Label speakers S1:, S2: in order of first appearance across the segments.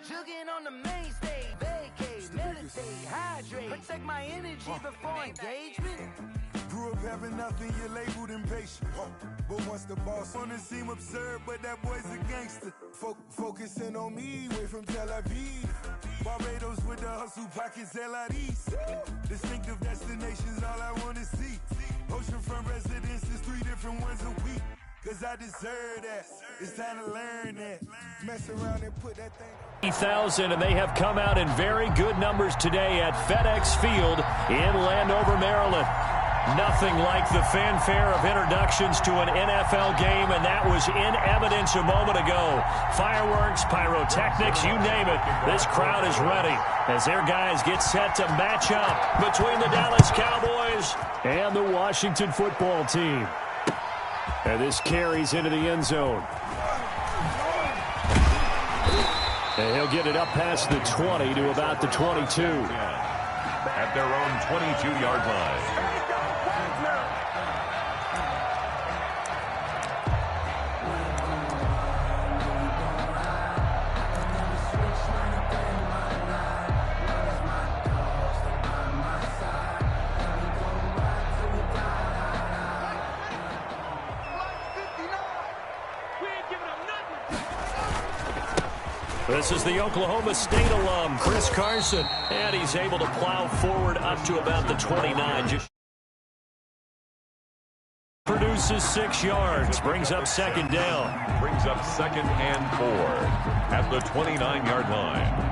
S1: Jugging on the main stage, vacate, meditate, hydrate, protect my energy before engagement.
S2: Grew up having nothing, you're labeled impatient. But once the boss on it seem absurd, but that boy's a gangster. Focusing on me, way from Tel Aviv. Barbados with the hustle pockets, LIDs. Distinctive destinations, all I wanna see. Oceanfront residences, 3 different ones a week. Cause I deserve that. It's time to learn that. Mess around and put that thing.
S3: 3,000, and they have come out in very good numbers today at FedEx Field in Landover, Maryland. Nothing like the fanfare of introductions to an NFL game, and that was in evidence a moment ago. Fireworks, pyrotechnics, you name it. This crowd is ready as their guys get set to match up between the Dallas Cowboys and the Washington football team. And this carries into the end zone. And he'll get it up past the 20 to about the 22.
S4: At their own 22-yard line.
S3: This is the Oklahoma State alum, Chris Carson, and he's able to plow forward up to about the 29. Just produces 6 yards, brings up second down.
S4: Brings up 2nd and 4 at the 29-yard line.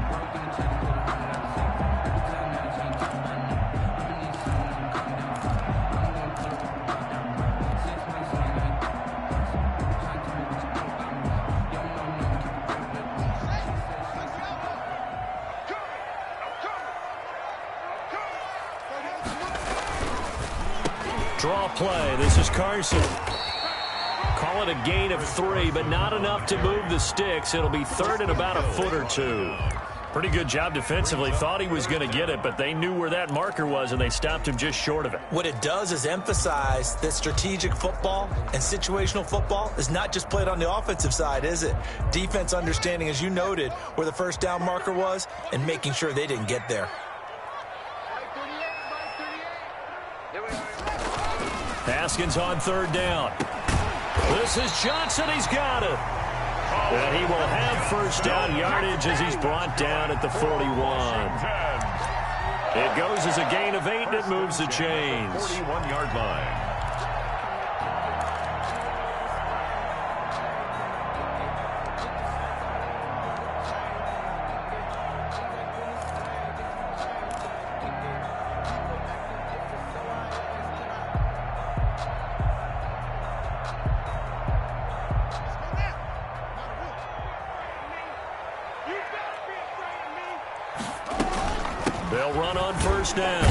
S3: Draw play. This is Carson. Call it a gain of 3, but not enough to move the sticks. It'll be 3rd and about a foot or 2. Pretty good job defensively. Thought he was going to get it, but they knew where that marker was, and they stopped him just short of it.
S5: What it does is emphasize that strategic football and situational football is not just played on the offensive side, is it? Defense understanding, as you noted, where the first down marker was and making sure they didn't get there.
S3: Haskins on 3rd down. This is Johnson. He's got it. And he will have first down yardage as he's brought down at the 41. It goes as a gain of 8, and it moves the chains.
S4: 41-yard line.
S3: They'll run on first down.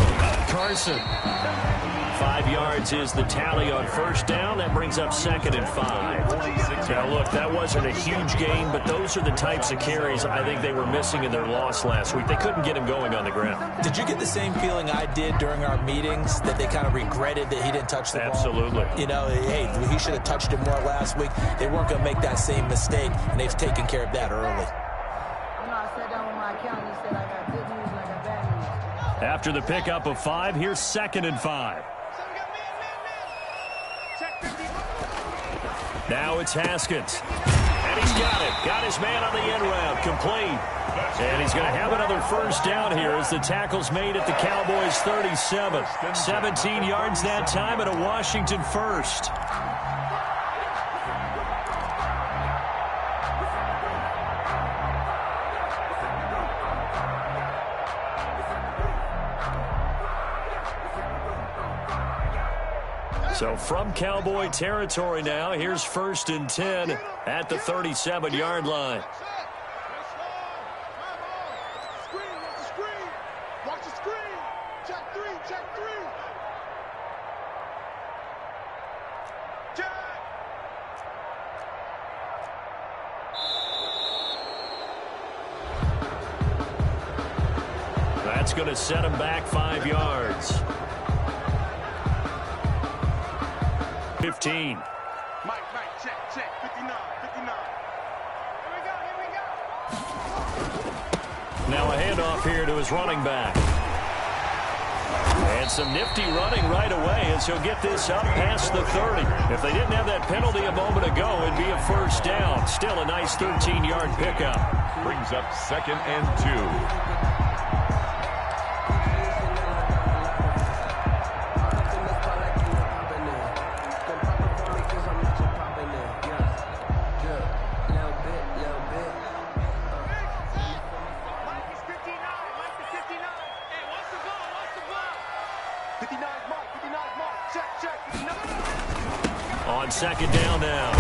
S3: Carson. 5 yards is the tally on first down. That brings up 2nd and 5. Now, look, that wasn't a huge gain, but those are the types of carries I think they were missing in their loss last week. They couldn't get him going on the ground.
S5: Did you get the same feeling I did during our meetings, that they kind of regretted that he didn't touch the ball?
S3: Absolutely.
S5: You know, hey, he should have touched it more last week. They weren't going to make that same mistake, and they've taken care of that early.
S1: You know, I sat down with my accountant and said I got good news and I got bad news.
S3: After the pickup of 5, here's 2nd and 5. Now it's Haskins. And he's got it. Got his man on the end route. Complete. And he's going to have another first down here as the tackle's made at the Cowboys' 37. 17 yards that time and a Washington first. So from Cowboy territory now, here's 1st and 10 at the 37-yard line. That's going to set him back 5 yards. 15.
S2: Mike, check, 59. Here we go.
S3: Now a handoff here to his running back. And some nifty running right away as he'll get this up past the 30. If they didn't have that penalty a moment ago, it'd be a first down. Still a nice 13-yard pickup.
S4: Brings up 2nd and 2.
S3: On 2nd down now,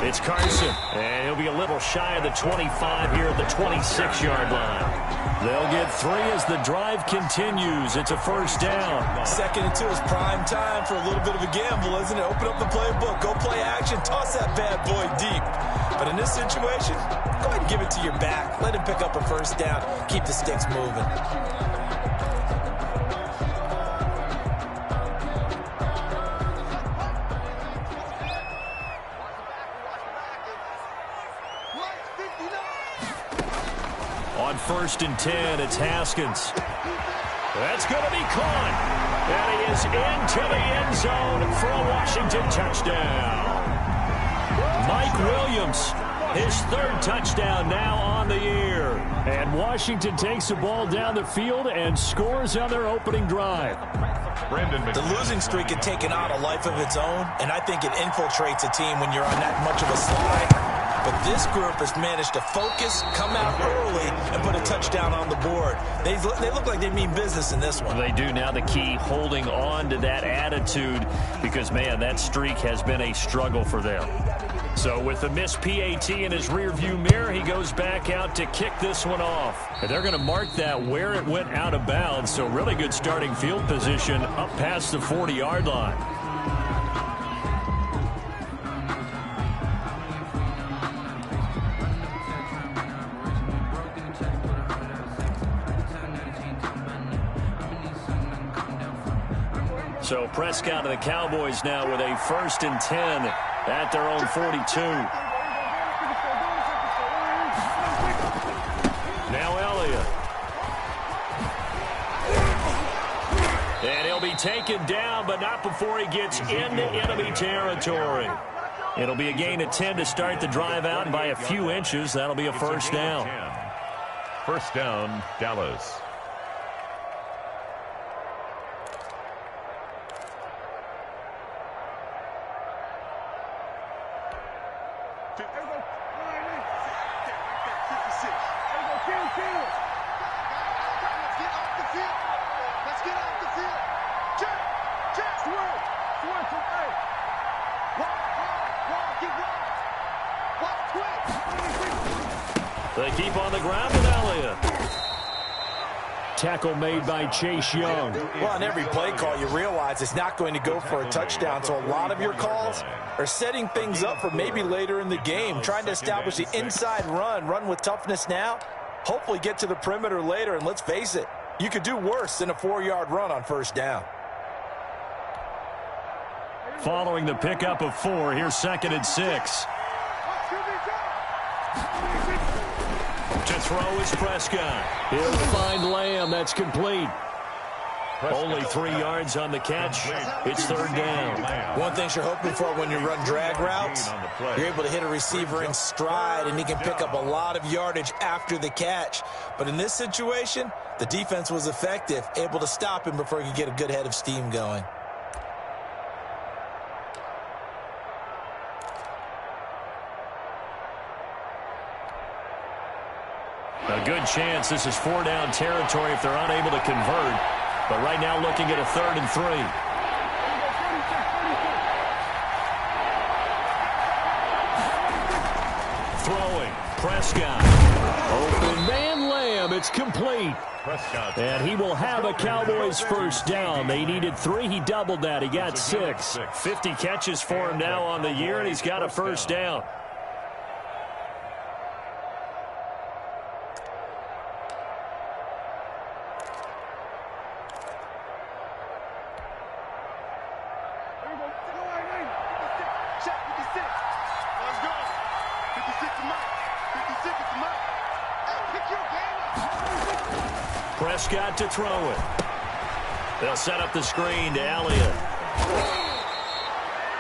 S3: it's Carson, and he'll be a little shy of the 25 here at the 26-yard line. They'll get 3 as the drive continues. It's a first down.
S5: 2nd and 2 is prime time for a little bit of a gamble, isn't it? Open up the playbook, go play action, toss that bad boy deep. But in this situation, go ahead and give it to your back. Let him pick up a first down. Keep the sticks moving.
S3: On 1st and 10, it's Haskins. That's going to be caught. And he is into the end zone for a Washington touchdown. Mike Williams, his 3rd touchdown now on the year. And Washington takes the ball down the field and scores on their opening drive.
S5: The losing streak had taken on a life of its own, and I think it infiltrates a team when you're on that much of a slide. But this group has managed to focus, come out early, and put a touchdown on the board. They look like they mean business in this one.
S3: They do. Now the key, holding on to that attitude, because, man, that streak has been a struggle for them. So with the missed PAT in his rearview mirror, he goes back out to kick this one off. And they're going to mark that where it went out of bounds. So really good starting field position up past the 40-yard line. So Prescott and the Cowboys now with a 1st and 10 at their own 42. Now Elliott. And he'll be taken down, but not before he gets into enemy territory. It'll be a gain of 10 to start the drive out, and by a few inches, that'll be a first down.
S4: First down, Dallas.
S3: They keep on the ground with Elliott. Tackle made by Chase Young.
S5: Well, on every play call, you realize it's not going to go for a touchdown, so a lot of your calls are setting things up for maybe later in the game, trying to establish the inside run with toughness now, hopefully get to the perimeter later, and let's face it, you could do worse than a 4-yard run on first down.
S3: Following the pickup of 4, here's 2nd and 6. To throw is Prescott. He'll find Lamb. That's complete. Only 3 yards on the catch. It's 3rd down.
S5: One thing you're hoping for when you run drag routes, you're able to hit a receiver in stride, and he can pick up a lot of yardage after the catch. But in this situation, the defense was effective, able to stop him before he could get a good head of steam going.
S3: A good chance this is 4-down territory if they're unable to convert. But right now looking at a 3rd and 3. Throwing. Prescott. Open man Lamb. It's complete. And he will have a Cowboys first down. They needed 3. He doubled that. He got 6. 50 catches for him now on the year, and he's got a first down. Prescott to throw it. They'll set up the screen to Elliott.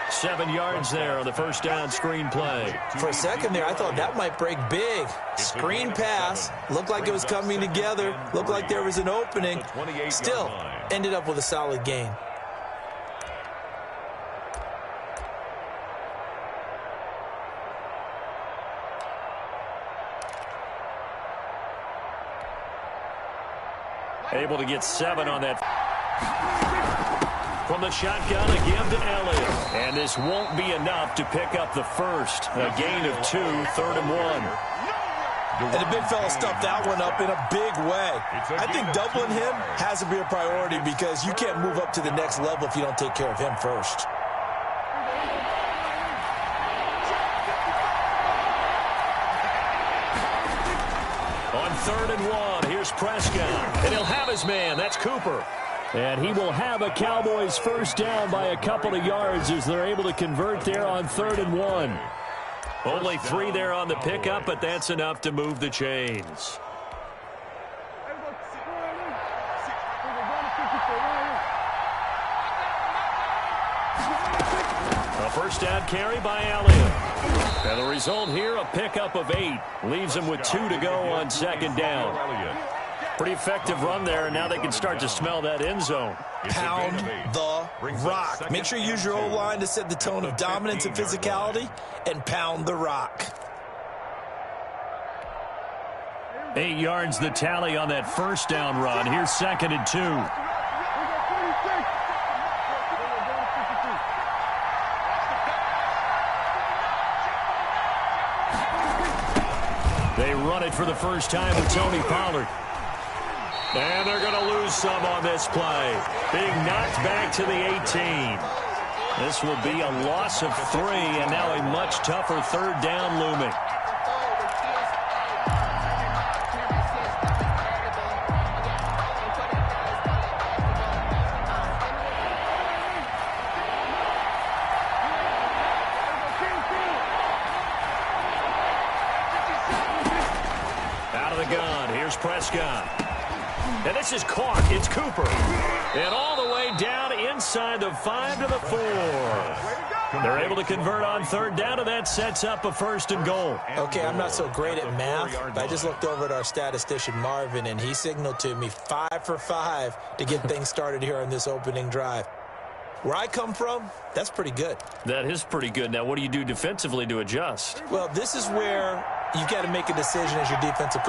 S3: 7 yards there on the first down screen play.
S5: For a second there, I thought that might break big. Screen pass. Looked like it was coming together. Looked like there was an opening. Still, ended up with a solid gain.
S3: Able to get 7 on that. From the shotgun, a give to Elliott. And this won't be enough to pick up the first. A gain of 2, 3rd and 1.
S5: And the big fella stuffed that one up in a big way. I think doubling him has to be a priority because you can't move up to the next level if you don't take care of him first.
S3: On 3rd and 1, here's Prescott. And he'll have his man. That's Cooper. And he will have a Cowboys first down by a couple of yards as they're able to convert there on 3rd and 1. Only 3 there on the pickup, but that's enough to move the chains. A first down carry by Elliott. And the result here, a pickup of 8. Leaves him with 2 to go on 2nd down. Pretty effective run there, and now they can start to smell that end zone.
S5: Pound the rock. Make sure you use your O-line to set the tone of dominance and physicality, and pound the rock.
S3: 8 yards the tally on that first down run. Here's 2nd and 2. They run it for the first time with Tony Pollard. And they're going to lose some on this play. Being knocked back to the 18. This will be a loss of 3, and now a much tougher 3rd down looming. Out of the gun, here's Prescott. And this is caught. It's Cooper. And all the way down inside the 5 to the 4. They're able to convert on 3rd down, and that sets up a 1st and goal.
S5: Okay, I'm not so great at math, but I just looked over at our statistician, Marvin, and he signaled to me 5 for 5 to get things started here on this opening drive. Where I come from, that's pretty good.
S3: That is pretty good. Now, what do you do defensively to adjust?
S5: Well, this is where you've got to make a decision as a defensive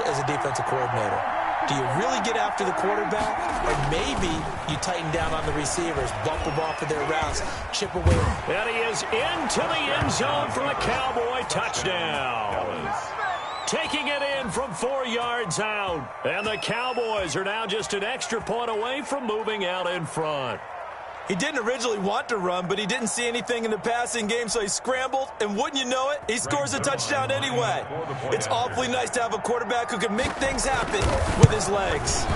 S5: coordinator. Do you really get after the quarterback, or maybe you tighten down on the receivers, bump them off of their routes, chip away?
S3: And he is into the end zone for a Cowboy touchdown. Taking it in from 4 yards out. And the Cowboys are now just an extra point away from moving out in front.
S5: He didn't originally want to run, but he didn't see anything in the passing game, so he scrambled, and wouldn't you know it, he scores a touchdown anyway. It's awfully nice to have a quarterback who can make things happen with his legs.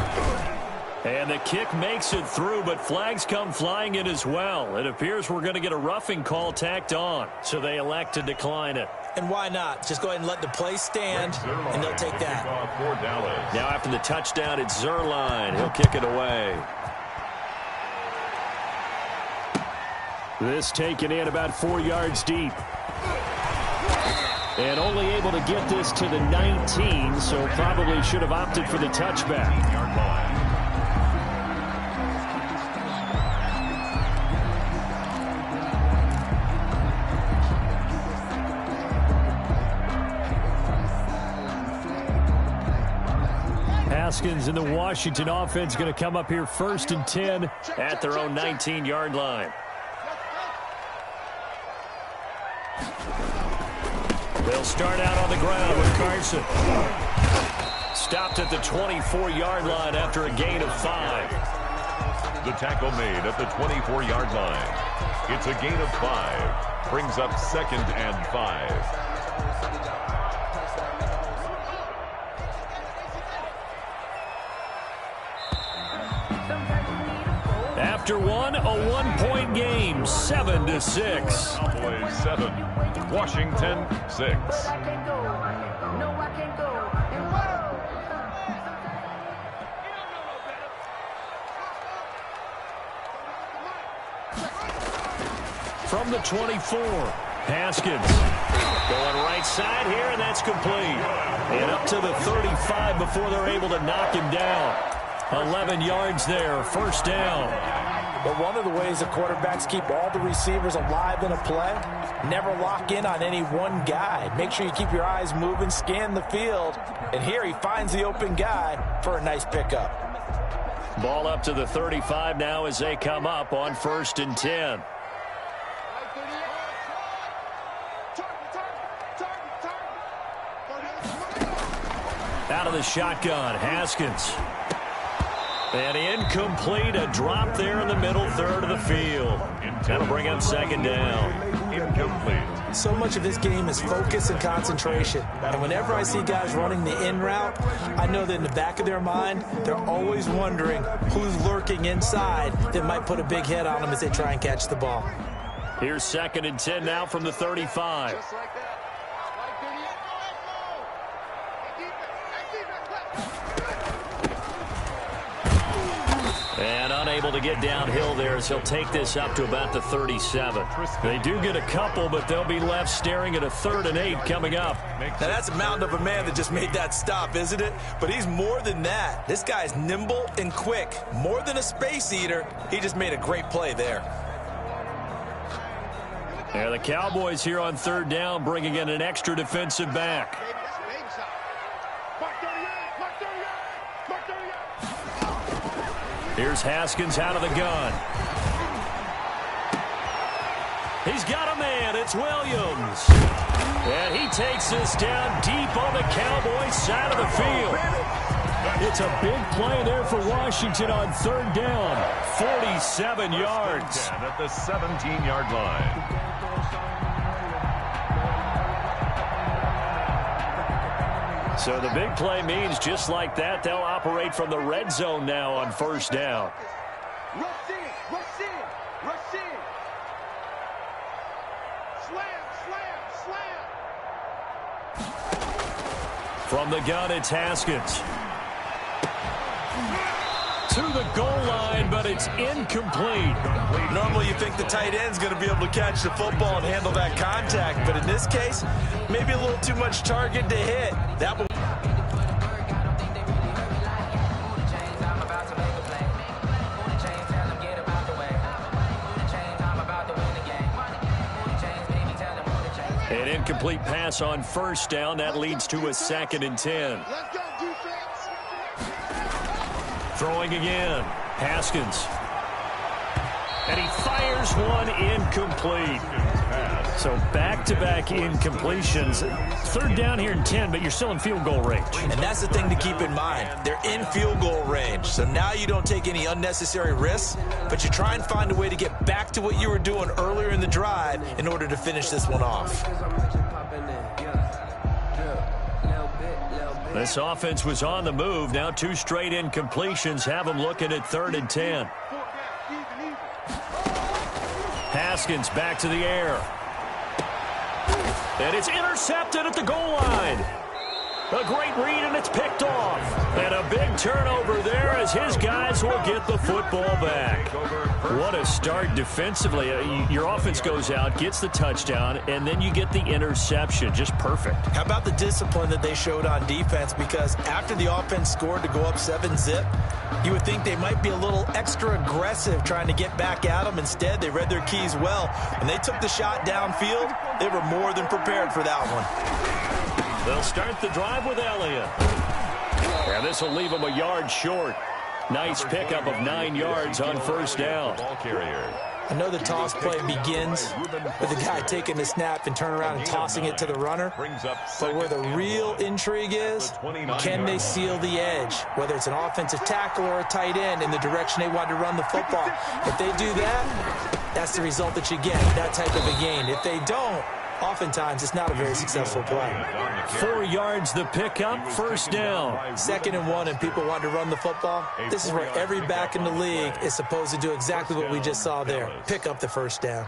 S3: And the kick makes it through, but flags come flying in as well. It appears we're going to get a roughing call tacked on, so they elect to decline it.
S5: And why not? Just go ahead and let the play stand, and they'll take that.
S3: Now after the touchdown, it's Zerline. He'll kick it away. This taken in about 4 yards deep. And only able to get this to the 19, so probably should have opted for the touchback. Haskins and the Washington offense going to come up here 1st and 10 at their own 19-yard line. They'll start out on the ground with Carson. Stopped at the 24-yard line after a gain of 5.
S4: The tackle made at the 24-yard line. It's a gain of 5. Brings up 2nd and 5.
S3: After one, a 1-point game, 7-6.
S4: Cowboys 7, Washington 6.
S3: From the 24, Haskins going right side here, and that's complete. And up to the 35 before they're able to knock him down. 11 yards there, first down.
S5: But one of the ways the quarterbacks keep all the receivers alive in a play, never lock in on any one guy. Make sure you keep your eyes moving, scan the field. And here he finds the open guy for a nice pickup.
S3: Ball up to the 35 now as they come up on 1st and 10. Out of the shotgun, Haskins. And incomplete, a drop there in the middle third of the field. That'll bring up 2nd down.
S4: Incomplete.
S5: So much of this game is focus and concentration. And whenever I see guys running the in route, I know that in the back of their mind, they're always wondering who's lurking inside that might put a big hit on them as they try and catch the ball.
S3: Here's 2nd and 10 now from the 35. And unable to get downhill there as he'll take this up to about the 37. They do get a couple, but they'll be left staring at a 3rd and 8 coming up.
S5: Now that's a mountain of a man that just made that stop, isn't it? But he's more than that. This guy's nimble and quick. More than a space eater. He just made a great play there.
S3: Yeah, the Cowboys here on 3rd down bringing in an extra defensive back. Here's Haskins out of the gun. He's got a man. It's Williams. And he takes this down deep on the Cowboys side of the field. It's a big play there for Washington on 3rd down. 47 yards.
S4: At the 17-yard line.
S3: So the big play means just like that, they'll operate from the red zone now on 1st down.
S1: Rush in, rush in, rush in. Slam, slam, slam.
S3: From the gun, it's Haskins. To the goal line, but it's incomplete.
S5: Normally you think the tight end's going to be able to catch the football and handle that contact, but in this case, maybe a little too much target to hit. That will
S3: an incomplete pass on 1st down. That leads to a 2nd and 10. Throwing again. Haskins. And he fires one incomplete. So back-to-back incompletions. 3rd down here and 10, but you're still in field goal range.
S5: And that's the thing to keep in mind. They're in field goal range. So now you don't take any unnecessary risks, but you try and find a way to get back to what you were doing earlier in the drive in order to finish this one off.
S3: This offense was on the move. Now 2 straight incompletions have them looking at 3rd and 10. Haskins back to the air. And it's intercepted at the goal line. A great read, and it's picked off. And a big turnover there as his guys will get the football back. What a start defensively. Your offense goes out, gets the touchdown, and then you get the interception. Just perfect. How
S5: about the discipline that they showed on defense? Because after the offense scored to go up 7-zip, you would think they might be a little extra aggressive trying to get back at them. Instead, they read their keys well. When they took the shot downfield, they were more than prepared for that one.
S3: They'll start the drive with Elliott. And this will leave them a yard short. Nice pickup of 9 yards on 1st down.
S5: I know the toss play begins with the guy taking the snap and turn around and tossing it to the runner. But where the real intrigue is, can they seal the edge? Whether it's an offensive tackle or a tight end in the direction they want to run the football. If they do that, that's the result that you get, that type of a gain. If they don't, oftentimes it's not a very successful play.
S3: 4 yards the pickup, 1st down.
S5: 2nd and 1 and people want to run the football. This is where every back in the league is supposed to do exactly what we just saw there. Pick up the 1st down.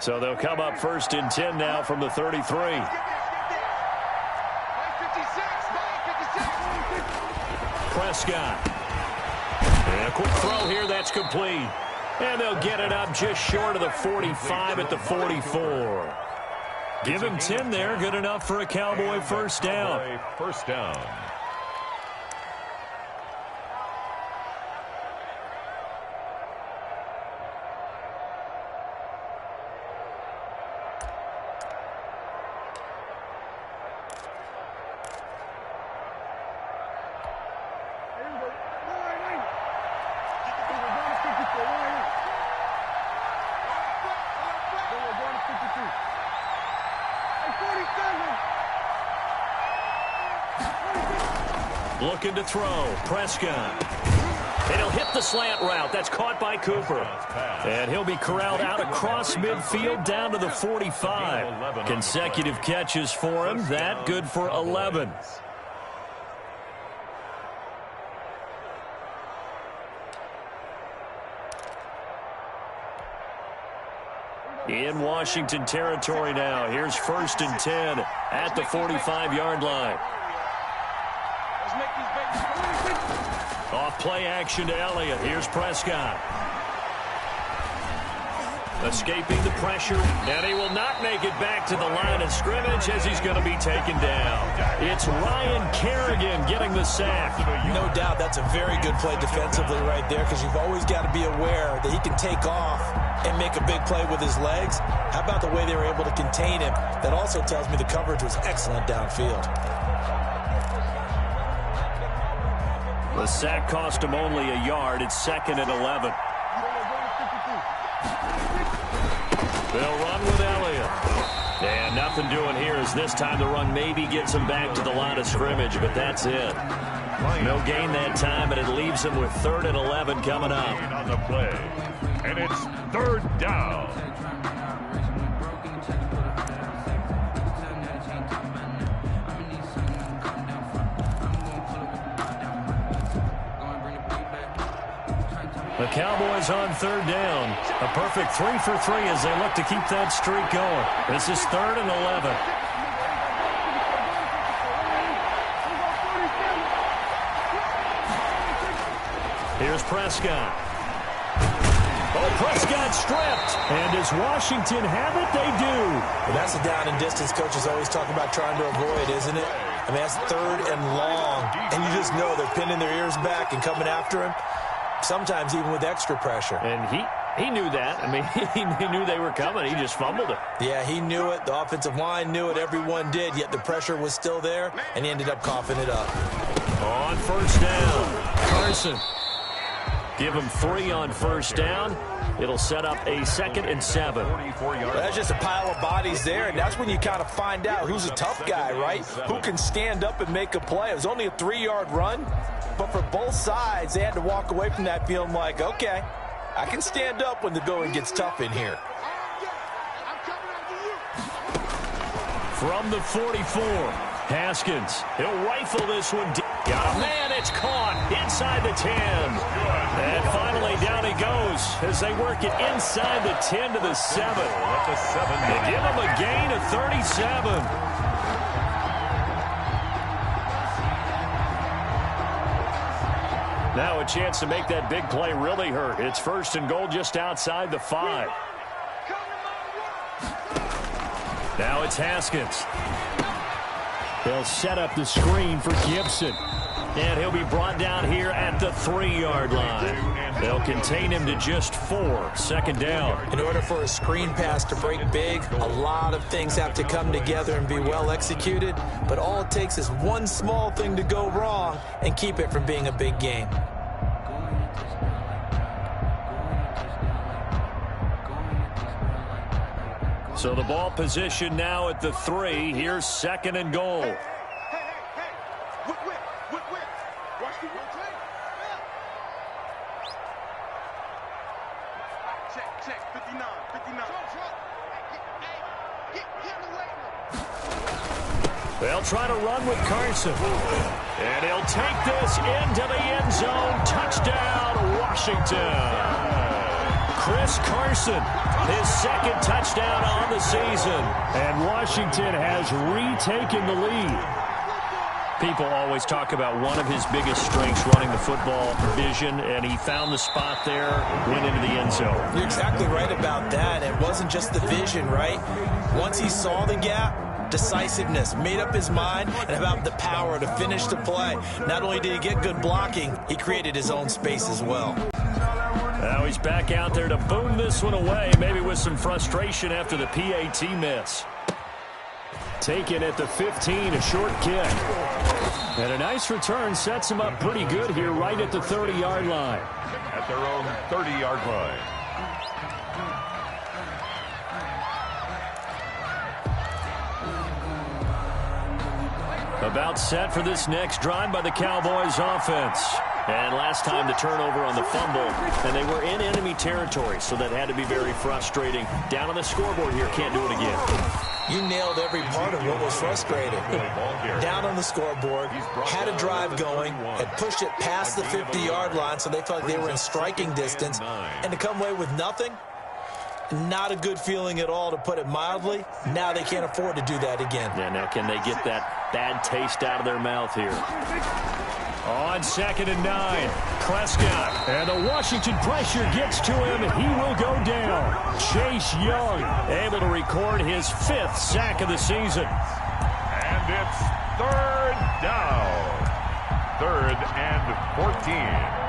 S3: So they'll come up 1st and 10 now from the 33. Prescott. And a quick throw here, that's complete. And they'll get it up just short of the 45 at the 44. Give him 10 there, good enough for a Cowboy first down.
S4: First down.
S3: Looking to throw, Prescott. And he'll hit the slant route. That's caught by Cooper. And he'll be corralled out across midfield down to the 45. Consecutive catches for him. That good for 11. In Washington territory now. Here's 1st and 10 at the 45-yard line. Off play action to Elliott. Here's Prescott. Escaping the pressure, and he will not make it back to the line of scrimmage as he's going to be taken down. It's Ryan Kerrigan getting the sack.
S5: No doubt that's a very good play defensively right there, because you've always got to be aware that he can take off and make a big play with his legs. How about the way they were able to contain him? That also tells me the coverage was excellent downfield.
S3: The sack cost him only a yard. It's 2nd and 11. They'll run with Elliott. And nothing doing here as this time the run maybe gets him back to the line of scrimmage, but that's it. No gain that time, and it leaves him with 3rd and 11 coming up.
S4: On the play. And it's 3rd down.
S3: The Cowboys on 3rd down. A perfect 3 for 3 as they look to keep that streak going. This is 3rd and 11. Here's Prescott. Oh, Prescott stripped. And does Washington have it? They do.
S5: Well, that's the down and distance coaches always talk about trying to avoid, isn't it? I mean, that's 3rd and long. And you just know they're pinning their ears back and coming after him. Sometimes even with extra pressure.
S3: And he knew that. I mean, he knew they were coming. He just fumbled it.
S5: Yeah, he knew it. The offensive line knew it. Everyone did. Yet the pressure was still there, and he ended up coughing it up.
S3: On 1st down, Carson. Give him 3 on 1st down. It'll set up a 2nd and 7.
S5: Well, that's just a pile of bodies there, and that's when you kind of find out who's a tough guy, right? Who can stand up and make a play. It was only a 3-yard run, but for both sides, they had to walk away from that feeling like, okay, I can stand up when the going gets tough in here.
S3: From the 44, Haskins. He'll rifle this one. Got a man. It's caught inside the 10. And finally down he goes as they work it inside the 10 to the 7. They give him a gain of 37. Now a chance to make that big play really hurt. It's 1st and goal just outside the 5. Now it's Haskins. They'll set up the screen for Gibson. And he'll be brought down here at the 3-yard line. They'll contain him to just 4. 2nd down.
S5: In order for a screen pass to break big, a lot of things have to come together and be well executed. But all it takes is one small thing to go wrong and keep it from being a big game.
S3: So the ball position now at the 3. Here's 2nd and goal. They'll try to run with Carson. And he'll take this into the end zone. Touchdown, Washington. Chris Carson, his 2nd touchdown on the season. And Washington has retaken the lead. People always talk about one of his biggest strengths running the football, vision, and he found the spot there, went into the end zone.
S5: You're exactly right about that. It wasn't just the vision, right? Once he saw the gap, decisiveness, made up his mind, and about the power to finish the play. Not only did he get good blocking, he created his own space as well.
S3: Now he's back out there to boom this one away, maybe with some frustration after the PAT miss. Taken at the 15, a short kick. And a nice return sets him up pretty good here right at the 30-yard line.
S4: At their own 30-yard line.
S3: About set for this next drive by the Cowboys offense. And last time the turnover on the fumble, and they were in enemy territory, so that had to be very frustrating. Down on the scoreboard here, can't do it again.
S5: You nailed every part of what was frustrating. Down on the scoreboard, had a drive going, had pushed it past the 50-yard line, so they felt like they were in striking distance, and to come away with nothing, not a good feeling at all, to put it mildly. Now they can't afford to do that again.
S3: Yeah, now can they get that bad taste out of their mouth here? On 2nd and 9, Prescott. And the Washington pressure gets to him, and he will go down. Chase Young able to record his 5th sack of the season.
S4: And it's 3rd down. 3rd and 14.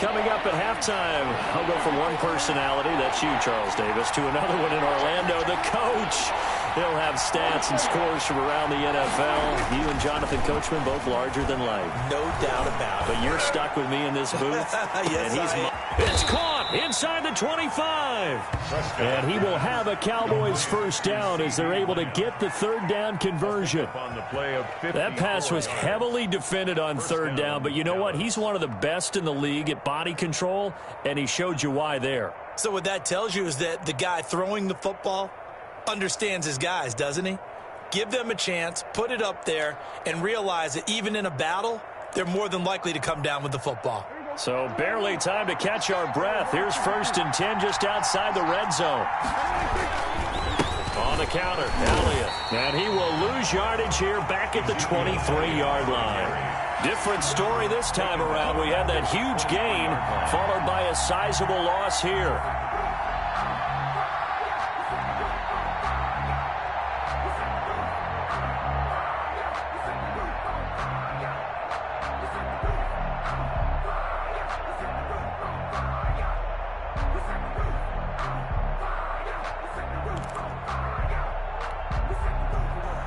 S3: Coming up at halftime, I'll go from one personality, that's you, Charles Davis, to another one in Orlando, the coach. He'll have stats and scores from around the NFL. You and Jonathan Coachman, both larger than life.
S5: No doubt about it.
S3: But you're stuck with me in this booth.
S5: Yes,
S3: and it's caught inside the 25. And he will have a Cowboys first down as they're able to get the 3rd down conversion. That pass was heavily defended on 3rd down, but you know what? He's one of the best in the league at body control, and he showed you why there.
S5: So what that tells you is that the guy throwing the football understands his guys, doesn't he? Give them a chance, put it up there, and realize that even in a battle, they're more than likely to come down with the football.
S3: So barely time to catch our breath. Here's 1st and 10 just outside the red zone. On the counter, Elliott. And he will lose yardage here back at the 23-yard line. Different story this time around. We had that huge gain followed by a sizable loss here.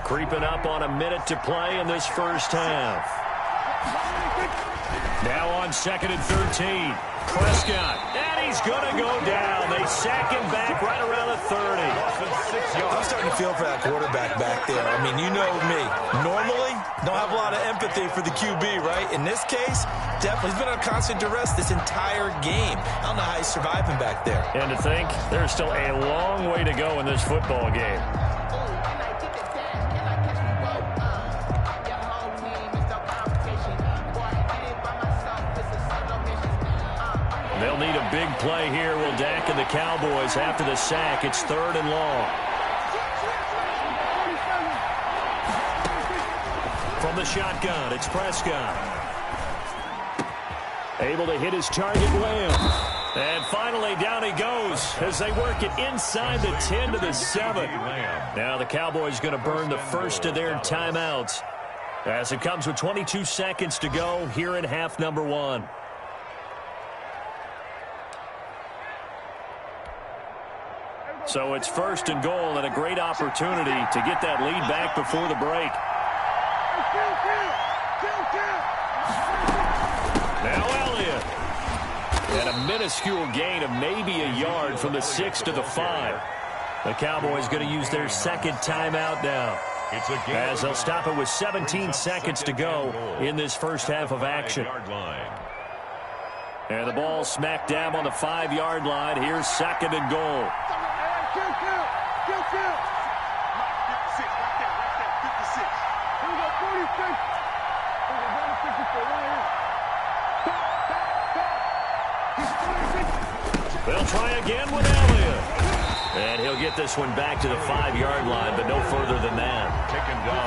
S3: Creeping up on a minute to play in this first half. Now on 2nd and 13. Prescott. And he's going to go down. They sack him back right around the 30.
S5: I'm starting to feel for that quarterback back there. I mean, you know me. Normally, don't have a lot of empathy for the QB, right? In this case, definitely he's been on constant duress this entire game. I don't know how he's surviving back there.
S3: And to think, there's still a long way to go in this football game. They'll need a big play here. Will Dak and the Cowboys after the sack. It's 3rd and long. From the shotgun, it's Prescott. Able to hit his target, Lamb. And finally, down he goes as they work it inside the 10 to the 7. Now the Cowboys going to burn the first of their timeouts as it comes with 22 seconds to go here in half number 1. So it's 1st and goal and a great opportunity to get that lead back before the break. Now Elliott. And a minuscule gain of maybe a yard from the 6 to the 5. The Cowboys going to use their second timeout now, as they'll stop it with 17 seconds to go in this first half of action. And the ball smack dab on the 5-yard line. Here's second and goal. They'll try again with Elliott. And he'll get this one back to the 5-yard line, but no further than that.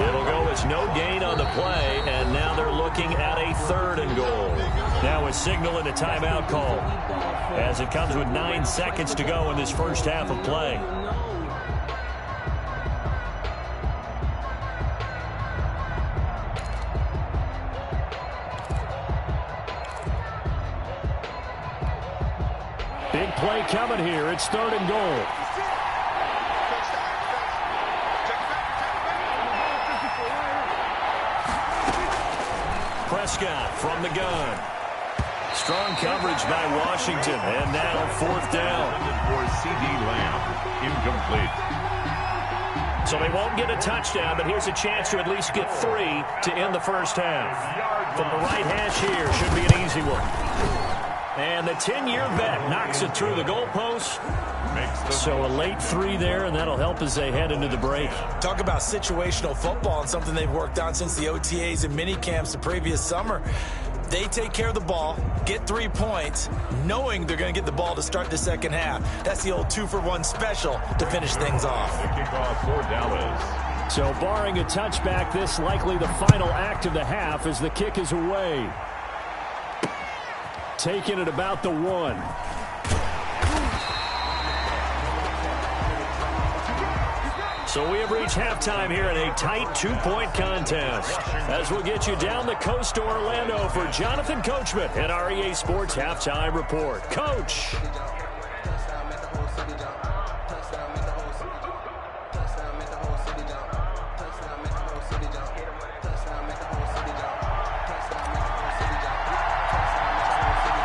S3: It'll go as no gain on the play, and now they're looking at a third and goal. Now a signal and a timeout call, as it comes with 9 seconds to go in this first half of play. Big play coming here. It's third and goal. Prescott from the gun. Strong coverage by Washington. And now fourth down.
S4: For C.D. Lamb. Incomplete.
S3: So they won't get a touchdown, but here's a chance to at least get 3 to end the first half. From the right hash here, should be an easy one. And the 10-year vet knocks it through the goalpost. So a late 3 there, and that'll help as they head into the break.
S5: Talk about situational football and something they've worked on since the OTAs and mini camps the previous summer. They take care of the ball, get 3 points, knowing they're going to get the ball to start the second half. That's the old 2-for-1 special to finish things off.
S4: The kickoff for Dallas.
S3: So barring a touchback, this likely the final act of the half as the kick is away. Taking it about the 1. So we have reached halftime here in a tight 2-point contest. As we'll get you down the coast to Orlando for Jonathan Coachman at our EA Sports Halftime Report. Coach.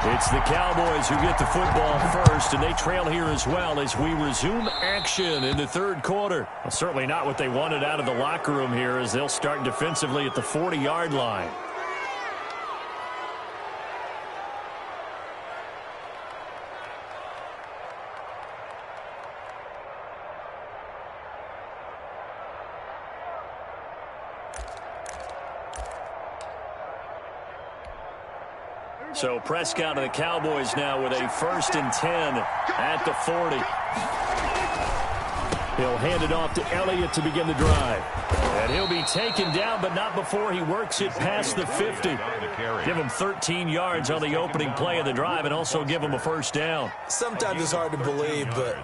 S3: It's the Cowboys who get the football first, and they trail here as well as we resume action in the third quarter. Well, certainly not what they wanted out of the locker room here, as they'll start defensively at the 40-yard line. So Prescott of the Cowboys now with a 1st and 10 at the 40. He'll hand it off to Elliott to begin the drive. And he'll be taken down, but not before he works it past the 50. Give him 13 yards on the opening play of the drive and also give him a first down.
S5: Sometimes it's hard to believe, but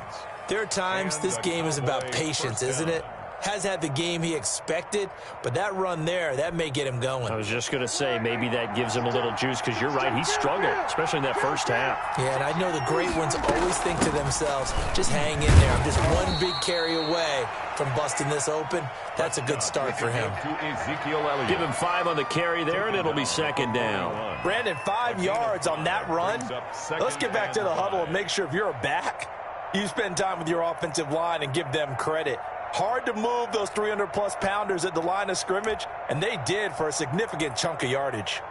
S5: there are times this game is about patience, isn't it? Has had the game he expected, but that run there, that may get him going.
S3: I was just going to say, maybe that gives him a little juice, because you're right, he struggled, especially in that first half.
S5: Yeah, and I know the great ones always think to themselves, just hang in there. I'm just one big carry away from busting this open. That's a good start for him.
S3: Give him 5 on the carry there, and it'll be second down.
S5: Brandon, 5 yards on that run. Let's get back to the huddle and make sure if you're a back, you spend time with your offensive line and give them credit. Hard to move those 300-plus pounders at the line of scrimmage, and they did for a significant chunk of yardage.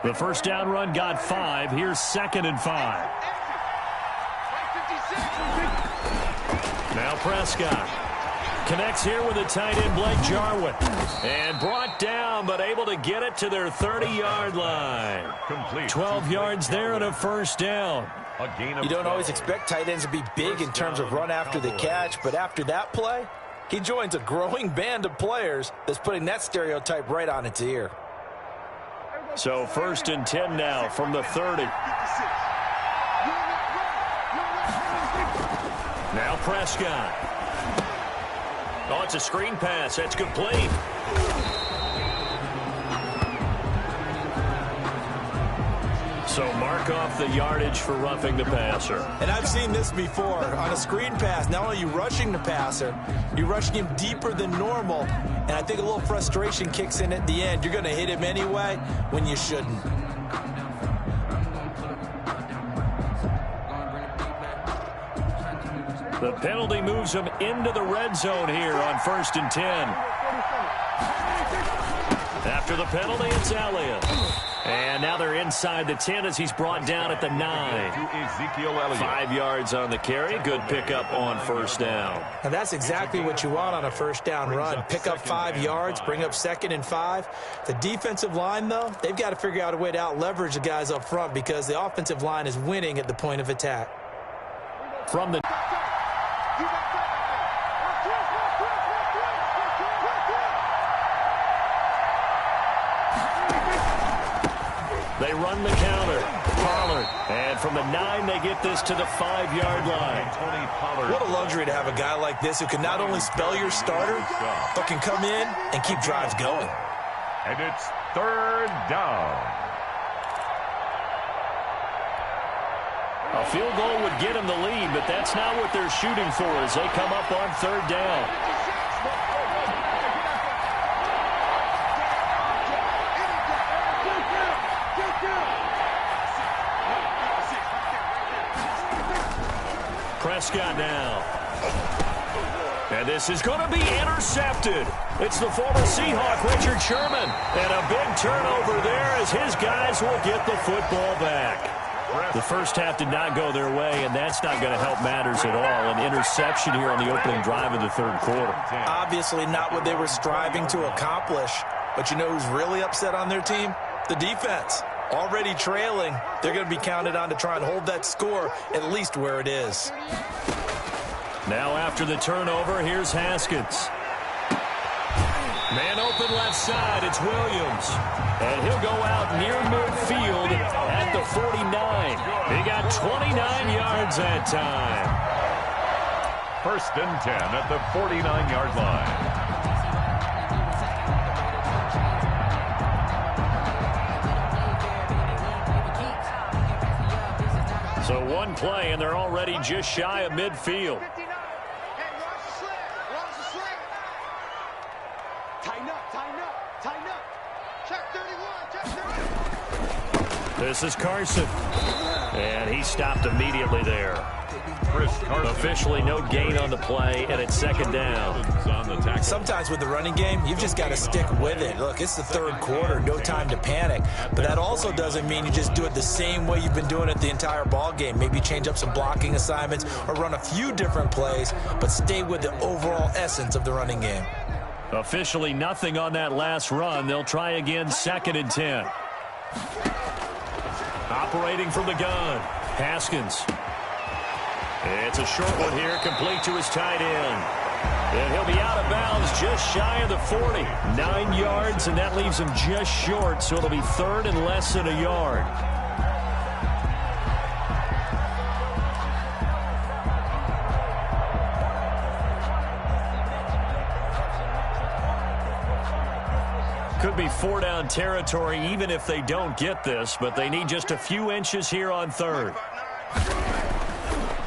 S3: The first down run got 5. Here's 2nd and 5. Now Prescott connects here with a tight end, Blake Jarwin. And brought down, but able to get it to their 30-yard line.
S4: Complete.
S3: 12 yards there and a first down.
S5: You don't always expect tight ends to be big in terms of run after the catch, but after that play, he joins a growing band of players that's putting that stereotype right on its ear.
S3: So 1st and 10 now from the 30. Now Prescott. Oh, it's a screen pass. That's complete. So mark off the yardage for roughing the passer.
S5: And I've seen this before. On a screen pass, not only are you rushing the passer, you're rushing him deeper than normal. And I think a little frustration kicks in at the end. You're going to hit him anyway when you shouldn't.
S3: The penalty moves him into the red zone here on 1st and 10. After the penalty, it's Elliott. And now they're inside the 10 as he's brought down at the 9. 5 yards on the carry. Good pickup on 1st down.
S5: And that's exactly what you want on a 1st down run. Pick up 5 yards, bring up 2nd and 5. The defensive line, though, they've got to figure out a way to out-leverage the guys up front because the offensive line is winning at the point of attack.
S3: From the... They run the counter. Pollard. And from the 9, they get this to the 5-yard line.
S5: What a luxury to have a guy like this who can not only spell your starter, but can come in and keep drives going.
S4: And it's 3rd down.
S3: A field goal would get them the lead, but that's not what they're shooting for as they come up on 3rd down. Prescott now. And this is going to be intercepted. It's the former Seahawk, Richard Sherman. And a big turnover there as his guys will get the football back. The first half did not go their way, and that's not going to help matters at all. An interception here on the opening drive of the 3rd quarter.
S5: Obviously not what they were striving to accomplish. But you know who's really upset on their team? The defense. Already trailing, they're going to be counted on to try and hold that score at least where it is.
S3: Now after the turnover, here's Haskins. Man open left side, it's Williams. And he'll go out near midfield at the 49. He got 29 yards that time.
S4: 1st and 10 at the 49-yard line.
S3: So one play, and they're already just shy of midfield. This is Carson. And he stopped immediately there. Officially no gain on the play, and it's 2nd down.
S5: Sometimes with the running game, you've just got to stick with it. Look, it's the 3rd quarter, no time to panic. But that also doesn't mean you just do it the same way you've been doing it the entire ball game. Maybe change up some blocking assignments or run a few different plays, but stay with the overall essence of the running game.
S3: Officially nothing on that last run. They'll try again, 2nd and 10. Operating from the gun, Haskins. It's a short one here, complete to his tight end. And he'll be out of bounds just shy of the 40. 9 yards, and that leaves him just short, so it'll be 3rd and less than a yard. Could be 4-down territory even if they don't get this, but they need just a few inches here on 3rd.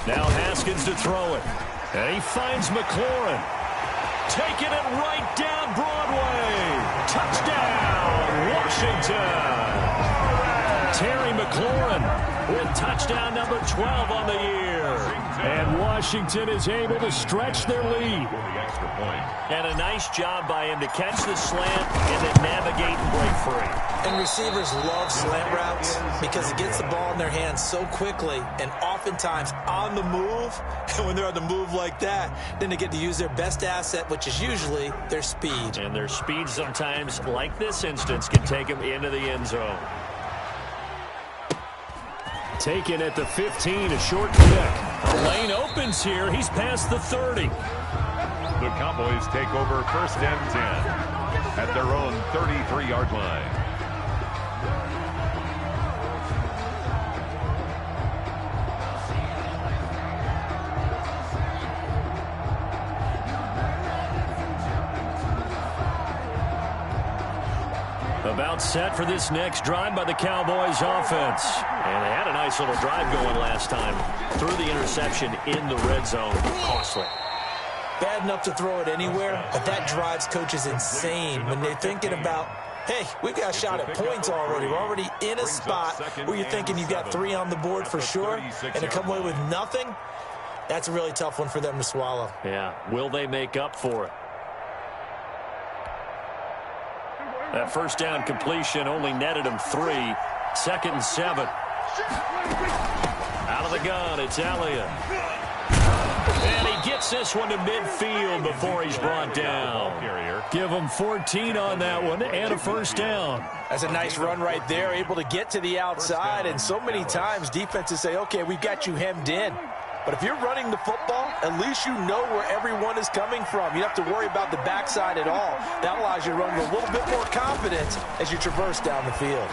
S3: Now Haskins to throw it. And he finds McLaurin. Taking it right down Broadway. Touchdown, Washington. Terry McLaurin with touchdown number 12 on the year. And Washington is able to stretch their lead. And a nice job by him to catch the slant and then navigate and break free.
S5: And receivers love slant routes because it gets the ball in their hands so quickly and oftentimes on the move. And when they're on the move like that, then they get to use their best asset, which is usually their speed.
S3: And their speed sometimes, like this instance, can take them into the end zone. Taken at the 15, a short kick. A lane opens here. He's past the 30.
S4: The Cowboys take over 1st and 10 at their own 33-yard line.
S3: About set for this next drive by the Cowboys offense. And they had a nice little drive going last time. Threw the interception in the red zone. Costly.
S5: Bad enough to throw it anywhere, but that drives coaches insane when they're thinking about, hey, we've got a shot at points already. We're already in a spot where you're thinking you've got 3 on the board for sure, and to come away with nothing, that's a really tough one for them to swallow.
S3: Yeah, will they make up for it? That first down completion only netted him 3. 2nd and 7. Out of the gun, it's Elliott. And he gets this one to midfield before he's brought down. Give him 14 on that one and a first down.
S5: That's a nice run right there, able to get to the outside. And so many times defenses say, okay, we've got you hemmed in. But if you're running the football, at least you know where everyone is coming from. You don't have to worry about the backside at all. That allows you to run with a little bit more confidence as you traverse down the field.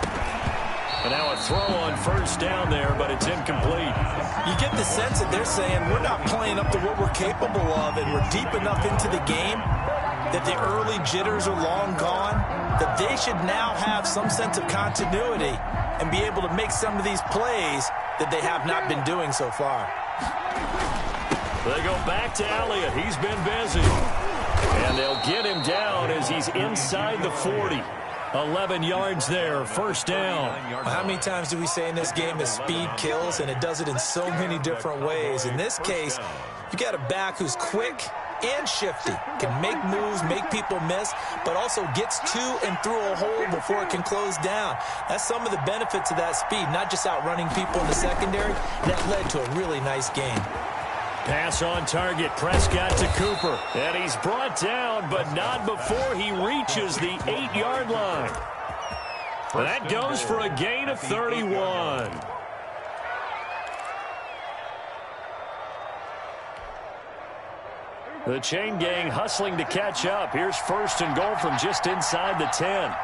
S3: And now a throw on first down there, but it's incomplete.
S5: You get the sense that they're saying we're not playing up to what we're capable of, and we're deep enough into the game that the early jitters are long gone, that they should now have some sense of continuity and be able to make some of these plays that they have not been doing so far.
S3: They go back to Elliott. He's been busy. And they'll get him down as he's inside the 40. 11 yards there, first down.
S5: How many times do we say in this game that speed kills, and it does it in so many different ways? In this case, you got a back who's quick and shifty, can make moves, make people miss, but also gets to and through a hole before it can close down. That's some of the benefits of that speed, not just outrunning people in the secondary. That led to a really nice game.
S3: Pass on target, Prescott to Cooper. And he's brought down, but not before he reaches the 8-yard line. That goes for a gain of 31. The chain gang hustling to catch up. Here's 1st and goal from just inside the 10.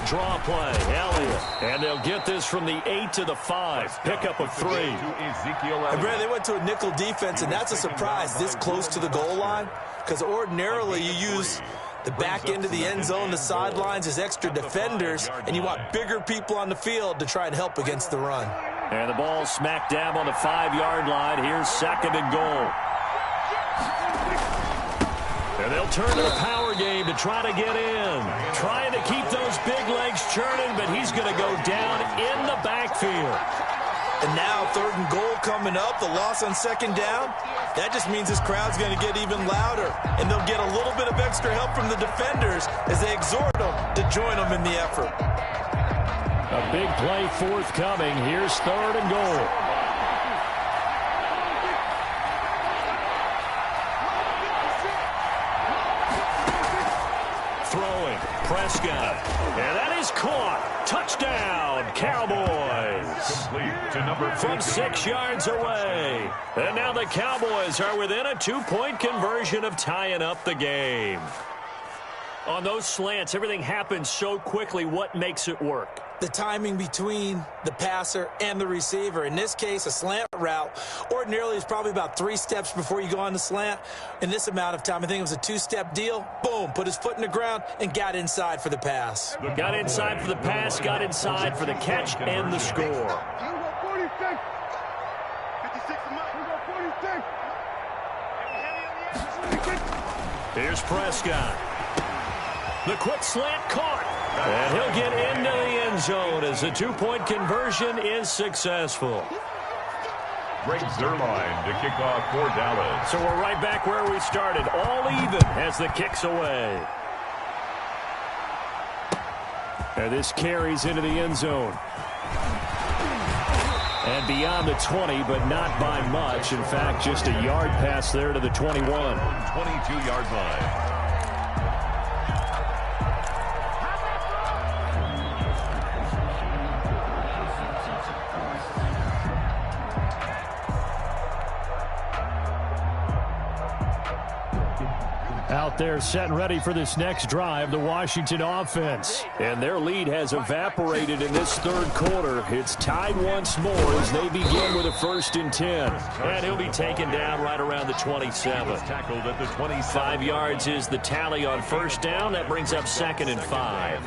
S3: Draw play, Elliott. And they'll get this from the 8 to the 5. Pickup of 3.
S5: And Brad, they went to a nickel defense, and that's a surprise this close to the goal line, because ordinarily you use the back end of the end zone, the sidelines as extra defenders, and you want bigger people on the field to try and help against the run.
S3: And the ball smack dab on the 5-yard line. Here's 2nd and goal. And they'll turn to the power game to try to get in. Trying to keep those big legs churning, but he's going to go down in the backfield.
S5: And now 3rd and goal coming up, the loss on 2nd down. That just means this crowd's going to get even louder. And they'll get a little bit of extra help from the defenders as they exhort them to join them in the effort.
S3: A big play forthcoming. Here's 3rd and goal. Throwing, Prescott. And that is caught. Touchdown, Cowboys. From 6 yards away. And now the Cowboys are within a 2-point conversion of tying up the game. On those slants, everything happens so quickly. What makes it work?
S5: The timing between the passer and the receiver. In this case, a slant route ordinarily is probably about 3 steps before you go on the slant. In this amount of time, I think it was a 2-step deal. Boom, put his foot in the ground and got inside for the pass.
S3: Got inside for the pass, got inside for the catch and the score. Here's Prescott. The quick slant caught. And he'll get into the end zone as the 2-point conversion is successful.
S4: Greg Zerline to kick off for Dallas.
S3: So we're right back where we started. All even as the kick's away. And this carries into the end zone. And beyond the 20, but not by much. In fact, just a yard pass there to the 21.
S4: 22-yard line.
S3: out there setting ready for this next drive, the Washington offense. And their lead has evaporated in this third quarter. It's tied once more as they begin with a 1st and 10. And he'll be taken down right around the 27.
S4: Tackled at the 27.
S3: 5 yards is the tally on 1st down. That brings up 2nd and 5.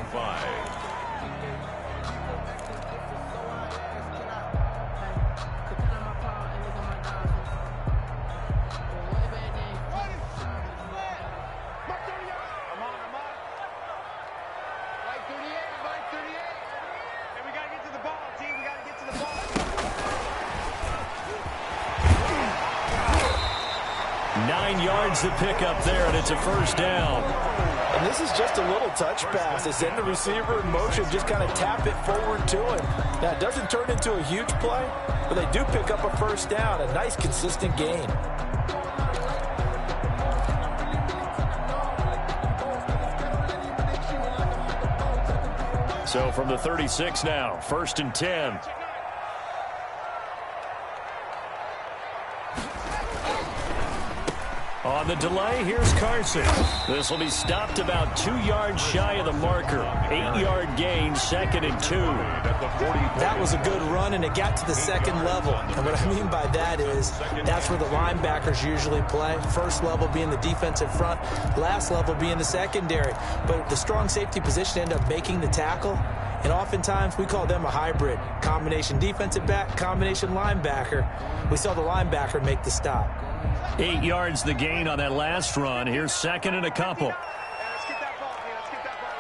S3: The pick up there, and it's a 1st down.
S5: And this is just a little touch pass. They send the receiver in motion, just kind of tap it forward to him. Now, it doesn't turn into a huge play, but they do pick up a 1st down, a nice, consistent gain.
S3: So from the 36 now, 1st and 10. On the delay, here's Carson. This will be stopped about 2 yards shy of the marker. 8-yard gain, 2nd and 2.
S5: That was a good run, and it got to the 2nd level. And what I mean by that is that's where the linebackers usually play. First level being the defensive front, last level being the secondary. But the strong safety position ended up making the tackle. And oftentimes we call them a hybrid. Combination defensive back, combination linebacker. We saw the linebacker make the stop.
S3: 8 yards the gain on that last run. Here's 2nd and a couple.
S6: Let's get that ball, man. Let's get that ball.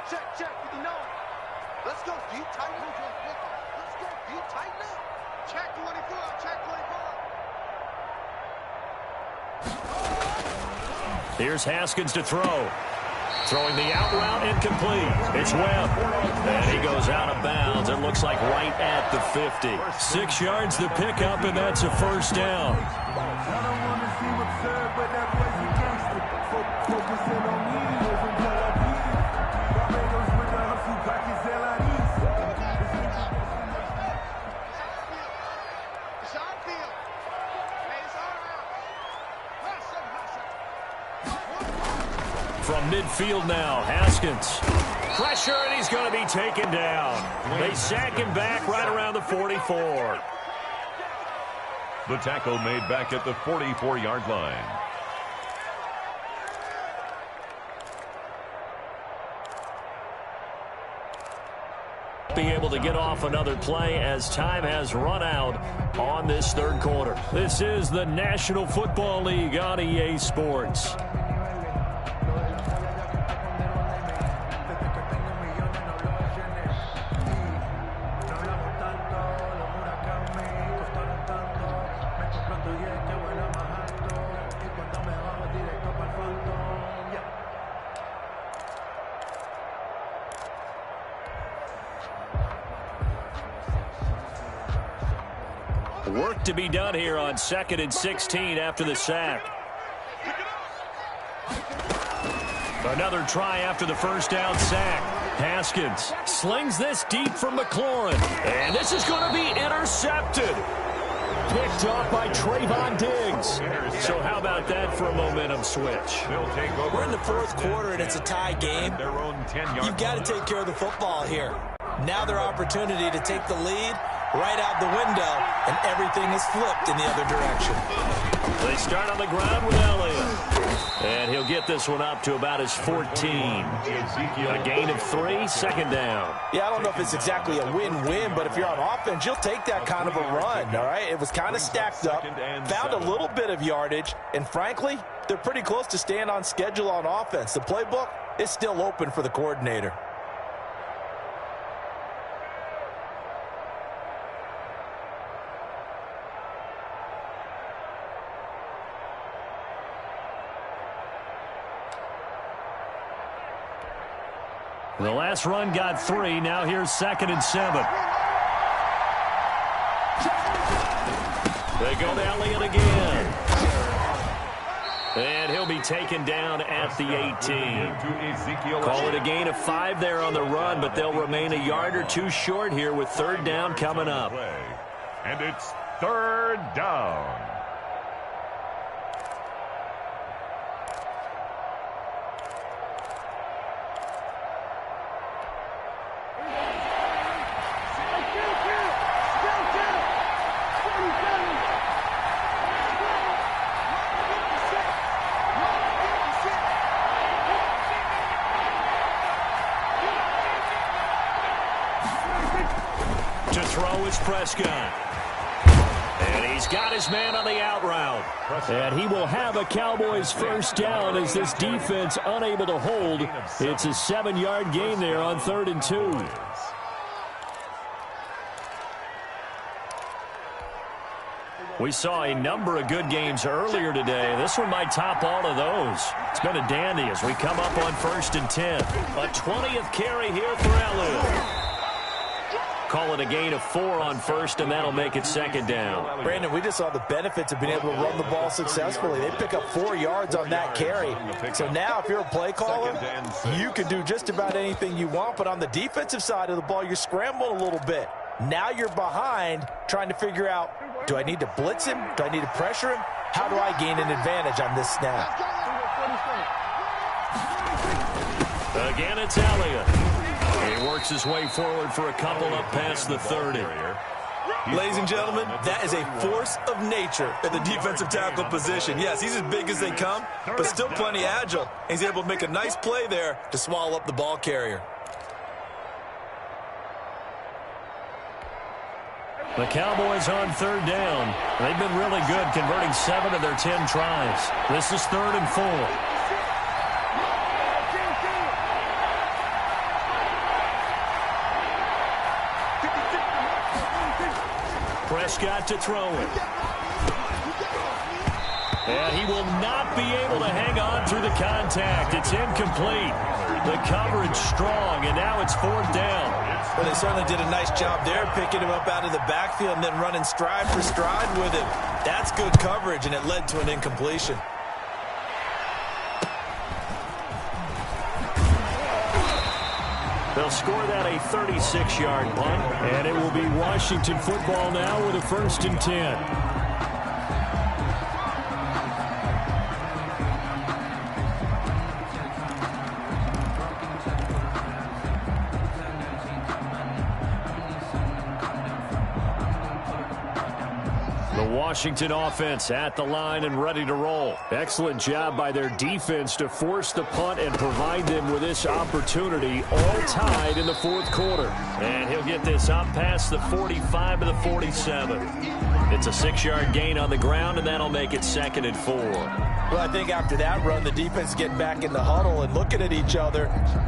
S6: Check. Let's go. Deep, tighten up. Let's go. Deep, tighten up. Check 24.
S3: Here's Haskins to throw. Throwing the out route, incomplete. It's Webb. And he goes out of bounds. It looks like right at the 50. 6 yards the pickup, and that's a 1st down.
S2: I don't want to seem absurd, but that boy's a gangster. Focusing on me, from Tel Aviv. Barbados with the hustle, pockets
S6: It's our field. It's our
S3: From midfield now, Haskins. Pressure, and he's going to be taken down. They sack him back right around the 44.
S4: The tackle made back at the 44-yard line.
S3: Be able to get off another play as time has run out on this third quarter. This is the National Football League on EA Sports. Work to be done here on 2nd and 16 after the sack. Another try after the 1st down sack. Haskins slings this deep from McLaurin. And this is going to be intercepted. Picked off by Trayvon Diggs. So how about that for a momentum switch?
S5: We're in the 4th quarter, and it's a tie game. You've got to take care of the football here. Now their opportunity to take the lead right out the window, and everything is flipped in the other direction.
S3: They start on the ground with Elliott. And he'll get this one up to about his 14. A gain of 3, 2nd down.
S5: Yeah, I don't know if it's exactly a win-win, but if you're on offense, you'll take that kind of a run, all right? It was kind of stacked up, found a little bit of yardage, and frankly, they're pretty close to staying on schedule on offense. The playbook is still open for the coordinator.
S3: The last run got 3. Now here's 2nd and 7. They go to Elliott again. And he'll be taken down at the 18. Call it a gain of 5 there on the run, but they'll remain a yard or 2 short here with 3rd down coming up.
S4: And it's 3rd down.
S3: To throw is Prescott. And he's got his man on the out route. And he will have a Cowboys first down as this defense unable to hold. It's a 7-yard gain there on 3rd and 2. We saw a number of good games earlier today. This one might top all of those. It's been a dandy as we come up on 1st and 10. A 20th carry here for Elliott. Call it a gain of 4 on 1st, and that'll make it 2nd down.
S5: Brandon, we just saw the benefits of being able to run the ball successfully. They pick up 4 yards on that carry. So now if you're a play caller, you can do just about anything you want. But on the defensive side of the ball, you're scrambling a little bit. Now you're behind trying to figure out, do I need to blitz him? Do I need to pressure him? How do I gain an advantage on this snap?
S3: Again, it's Elliott. He works his way forward for a couple up past the 30.
S5: Ladies and gentlemen, that is a force of nature at the defensive tackle position. Yes, he's as big as they come, but still plenty agile. He's able to make a nice play there to swallow up the ball carrier.
S3: The Cowboys on 3rd down. They've been really good, converting 7 of their 10 tries. This is 3rd and 4. Prescott to throw it. And he will not be able to hang on through the contact. It's incomplete. The coverage strong, and now it's 4th down.
S5: Well, they certainly did a nice job there, picking him up out of the backfield and then running stride for stride with him. That's good coverage, and it led to an incompletion.
S3: They'll score that a 36-yard punt, and it will be Washington football now with a 1st and 10. Washington offense at the line and ready to roll. Excellent job by their defense to force the punt and provide them with this opportunity, all tied in the 4th quarter. And he'll get this up past the 45 to the 47. It's a 6-yard gain on the ground, and that'll make it 2nd and 4.
S5: Well, I think after that run, the defense getting back in the huddle and looking at each other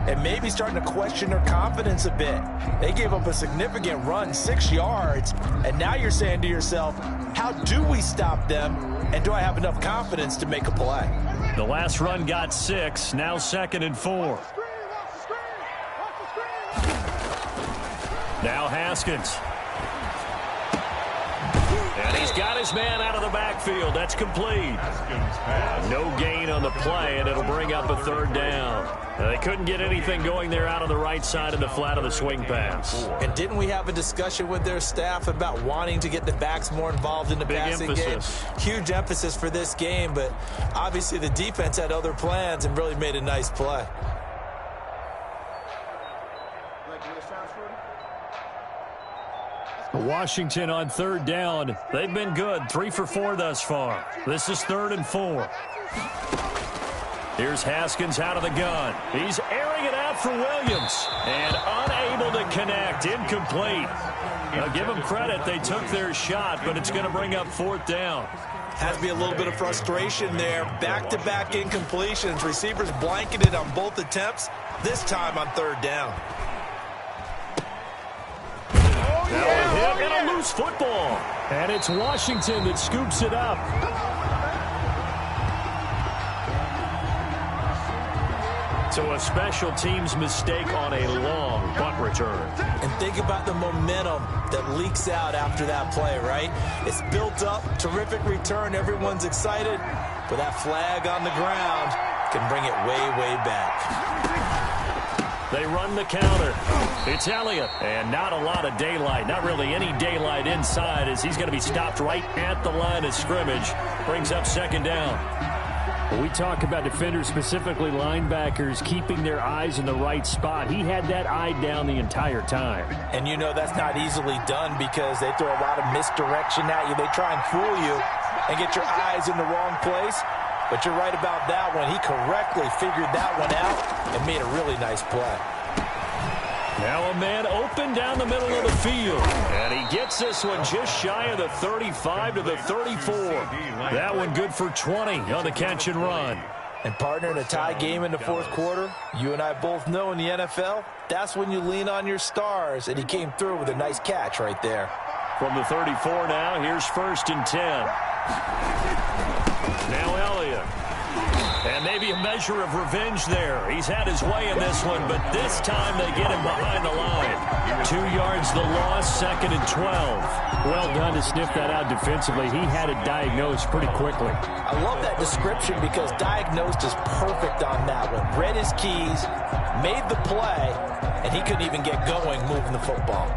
S5: and maybe starting to question their confidence a bit. They gave up a significant run, 6 yards, and now you're saying to yourself, how do we stop them, and do I have enough confidence to make a play?
S3: The last run got 6, now 2nd and 4. Now Haskins. And he's got his man out of the backfield. That's complete. No gain on the play, and it'll bring up a 3rd down. They couldn't get anything going there out on the right side of the flat of the swing pass.
S5: And didn't we have a discussion with their staff about wanting to get the backs more involved in the passing game? Huge emphasis for this game, but obviously the defense had other plans and really made a nice play.
S3: Washington on 3rd down. They've been good, 3 for 4 thus far. This is 3rd and 4. Here's Haskins out of the gun. He's airing it out for Williams. And unable to connect. Incomplete. Now, give them credit. They took their shot, but it's going to bring up 4th down.
S5: Has to be a little bit of frustration there. Back-to-back incompletions. Receivers blanketed on both attempts, this time on 3rd down.
S3: Now a hit and a loose football. And it's Washington that scoops it up. So a special teams mistake on a long punt return.
S5: And think about the momentum that leaks out after that play, right? It's built up, terrific return, everyone's excited, but that flag on the ground can bring it way, way back.
S3: They run the counter. It's Elliott. And not a lot of daylight. Not really any daylight inside as he's going to be stopped right at the line of scrimmage. Brings up 2nd down. When we talk about defenders, specifically linebackers, keeping their eyes in the right spot, he had that eye down the entire time.
S5: And you know that's not easily done because they throw a lot of misdirection at you. They try and fool you and get your eyes in the wrong place. But you're right about that one. He correctly figured that one out and made a really nice play.
S3: Now a man open down the middle of the field. And he gets this one just shy of the 35 to the 34. That one good for 20 on the catch and run.
S5: And partner, in a tie game in the fourth quarter, you and I both know in the NFL, that's when you lean on your stars. And he came through with a nice catch right there.
S3: From the 34 now, here's 1st and 10. Now Elliott. And maybe a measure of revenge there. He's had his way in this one, but this time they get him behind the line. 2 yards the loss, 2nd and 12.
S7: Well done to sniff that out defensively. He had it diagnosed pretty quickly.
S5: I love that description because diagnosed is perfect on that one. Read his keys, made the play, and he couldn't even get going moving the football.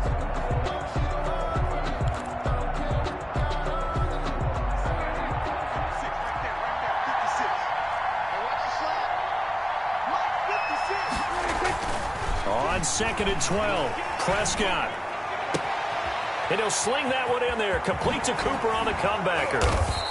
S3: On 2nd and 12, Prescott. And he'll sling that one in there. Complete to Cooper on the comebacker.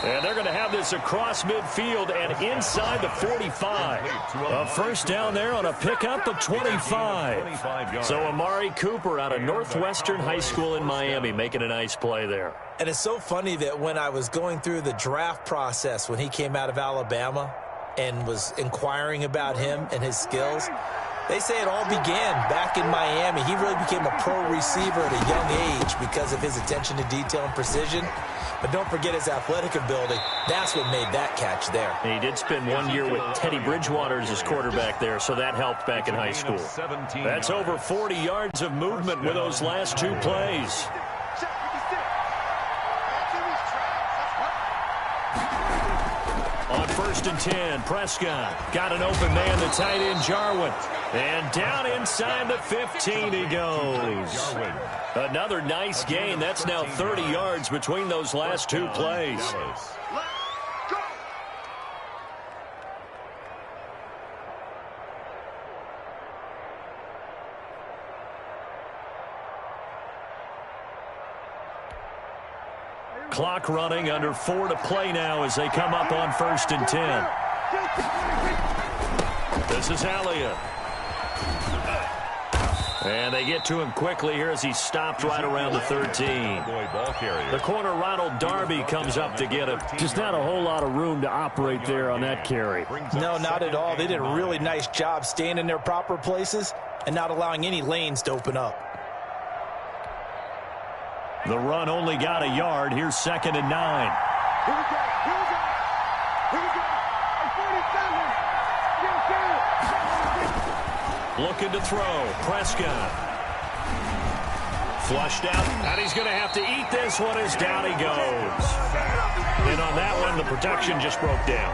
S3: And they're going to have this across midfield and inside the 45. A first down there on a pickup of 25. So Amari Cooper out of Northwestern High School in Miami making a nice play there.
S5: And it's so funny that when I was going through the draft process when he came out of Alabama and was inquiring about him and his skills, they say it all began back in Miami. He really became a pro receiver at a young age because of his attention to detail and precision. But don't forget his athletic ability. That's what made that catch there.
S3: He did spend 1 year with Teddy Bridgewater as his quarterback there, so that helped back in high school. That's over 40 yards of movement with those last 2 plays. On 1st and 10, Prescott got an open man, the tight end Jarwin. And down inside the 15 he goes. Another nice gain. That's now 30 yards between those last 2 plays. Clock running, under 4 to play now as they come up on 1st and 10. This is Elliott. And they get to him quickly here as he stopped right around the 13. The corner, Ronald Darby, comes up to get him.
S7: Just not a whole lot of room to operate there on that carry.
S5: No, not at all. They did a really nice job staying in their proper places and not allowing any lanes to open up.
S3: The run only got a yard. Here's 2nd and 9.
S2: Here we go.
S3: Looking to throw. Prescott. Flushed out. And he's going to have to eat this one as down he goes. And on that one, the protection just broke down.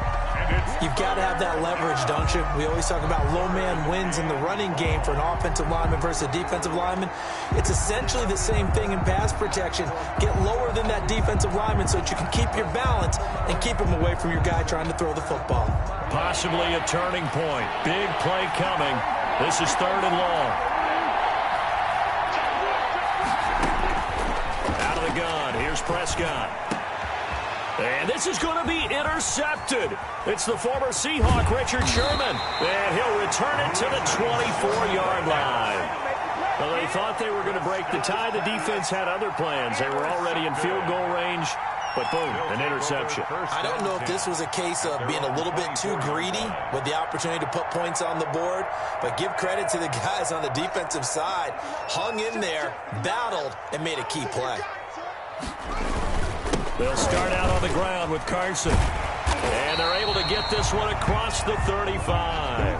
S5: You've got to have that leverage, don't you? We always talk about low man wins in the running game for an offensive lineman versus a defensive lineman. It's essentially the same thing in pass protection. Get lower than that defensive lineman so that you can keep your balance and keep him away from your guy trying to throw the football.
S3: Possibly a turning point. Big play coming. This is 3rd and long. Out of the gun. Here's Prescott. And this is going to be intercepted. It's the former Seahawk, Richard Sherman. And he'll return it to the 24-yard line. Well, they thought they were going to break the tie. The defense had other plans. They were already in field goal range. But boom, an interception.
S5: I don't know if this was a case of being a little bit too greedy with the opportunity to put points on the board. But give credit to the guys on the defensive side. Hung in there, battled, and made a key play.
S3: They'll start out on the ground with Carson. And they're able to get this one across the 35.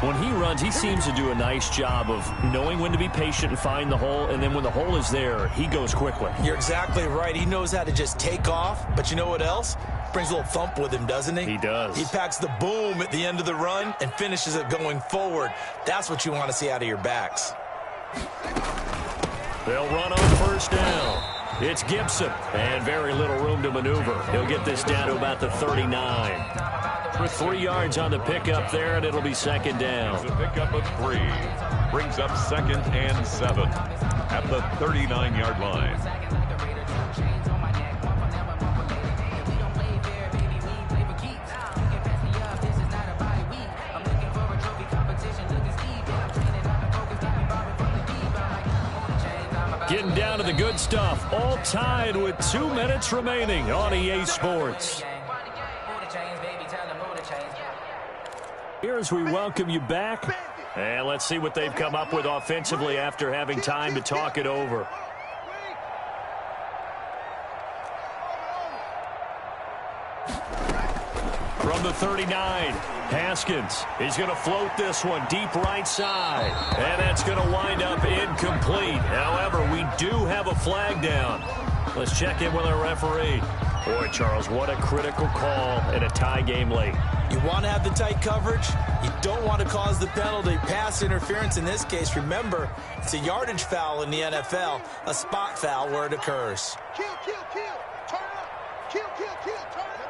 S3: When he runs, he seems to do a nice job of knowing when to be patient and find the hole, and then when the hole is there, he goes quickly.
S5: You're exactly right. He knows how to just take off, but you know what else? Brings a little thump with him, doesn't he?
S3: He does.
S5: He packs the boom at the end of the run and finishes it going forward. That's what you want to see out of your backs.
S3: They'll run on 1st down. It's Gibson, and very little room to maneuver. He'll get this down to about the 39. For 3 yards on the pickup there, and it'll be 2nd down.
S4: The pickup of 3 brings up 2nd and 7 at the 39-yard line.
S3: Getting down to the good stuff. All tied with 2 minutes remaining on EA Sports. Here's we welcome you back. And let's see what they've come up with offensively after having time to talk it over. From the 39, Haskins. He's going to float this one deep right side. And that's going to wind up incomplete. However, we do have a flag down. Let's check in with our referee. Boy, Charles, what a critical call in a tie game late.
S5: You want to have the tight coverage. You don't want to cause the penalty. Pass interference in this case. Remember, it's a yardage foul in the NFL, a spot foul where it occurs.
S6: Kill, kill, kill. Turn up. Kill, kill, kill. Turn it.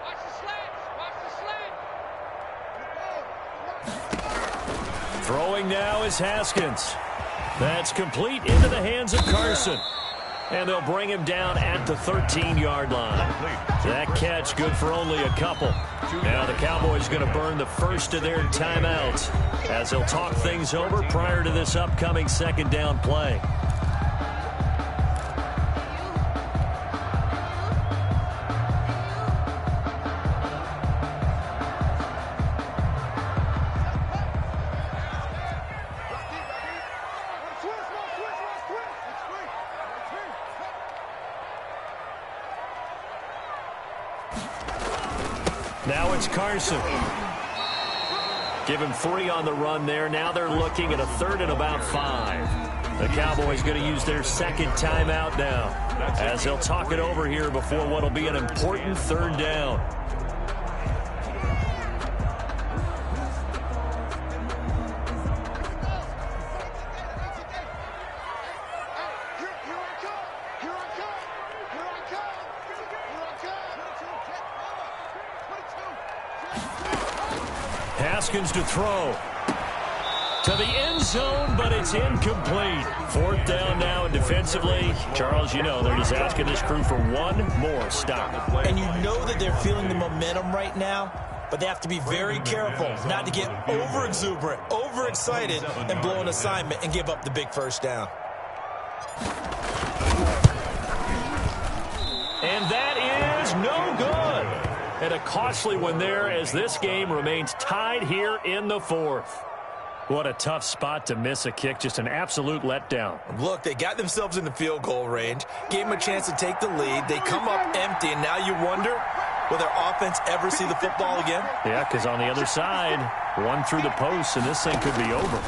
S6: Watch the slants. Watch the slants.
S3: Throwing now is Haskins. That's complete into the hands of Carson. And they'll bring him down at the 13-yard line. That catch good for only a couple. Now the Cowboys going to burn the first of their timeouts as they'll talk things over prior to this upcoming second down play. Now it's Carson. Give him 3 on the run there. Now they're looking at a 3rd and about 5. The Cowboys going to use their second timeout now as they'll talk it over here before what will be an important 3rd down. Haskins to throw to the end zone, but it's incomplete. 4th down now, and defensively, Charles, you know, they're just asking this crew for one more stop.
S5: And you know that they're feeling the momentum right now, but they have to be very careful not to get over-exuberant, over-excited, and blow an assignment and give up the big first down.
S3: And that is no good. And a costly one there as this game remains tied here in the 4th. What a tough spot to miss a kick. Just an absolute letdown.
S5: Look, they got themselves in the field goal range, gave them a chance to take the lead. They come up empty, and now you wonder, will their offense ever see the football again?
S3: Yeah, because on the other side, one through the post, and this thing could be over.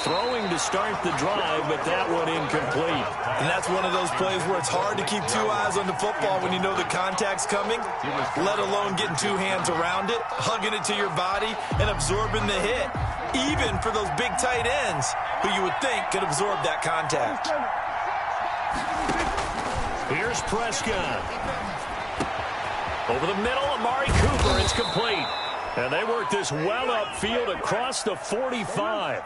S3: Throwing to start the drive, but that one incomplete.
S5: And that's one of those plays where it's hard to keep 2 eyes on the football when you know the contact's coming, let alone getting 2 hands around it, hugging it to your body, and absorbing the hit, even for those big tight ends who you would think could absorb that contact.
S3: Here's Prescott. Over the middle, Amari Cooper. It's complete. And they work this well upfield across the 45.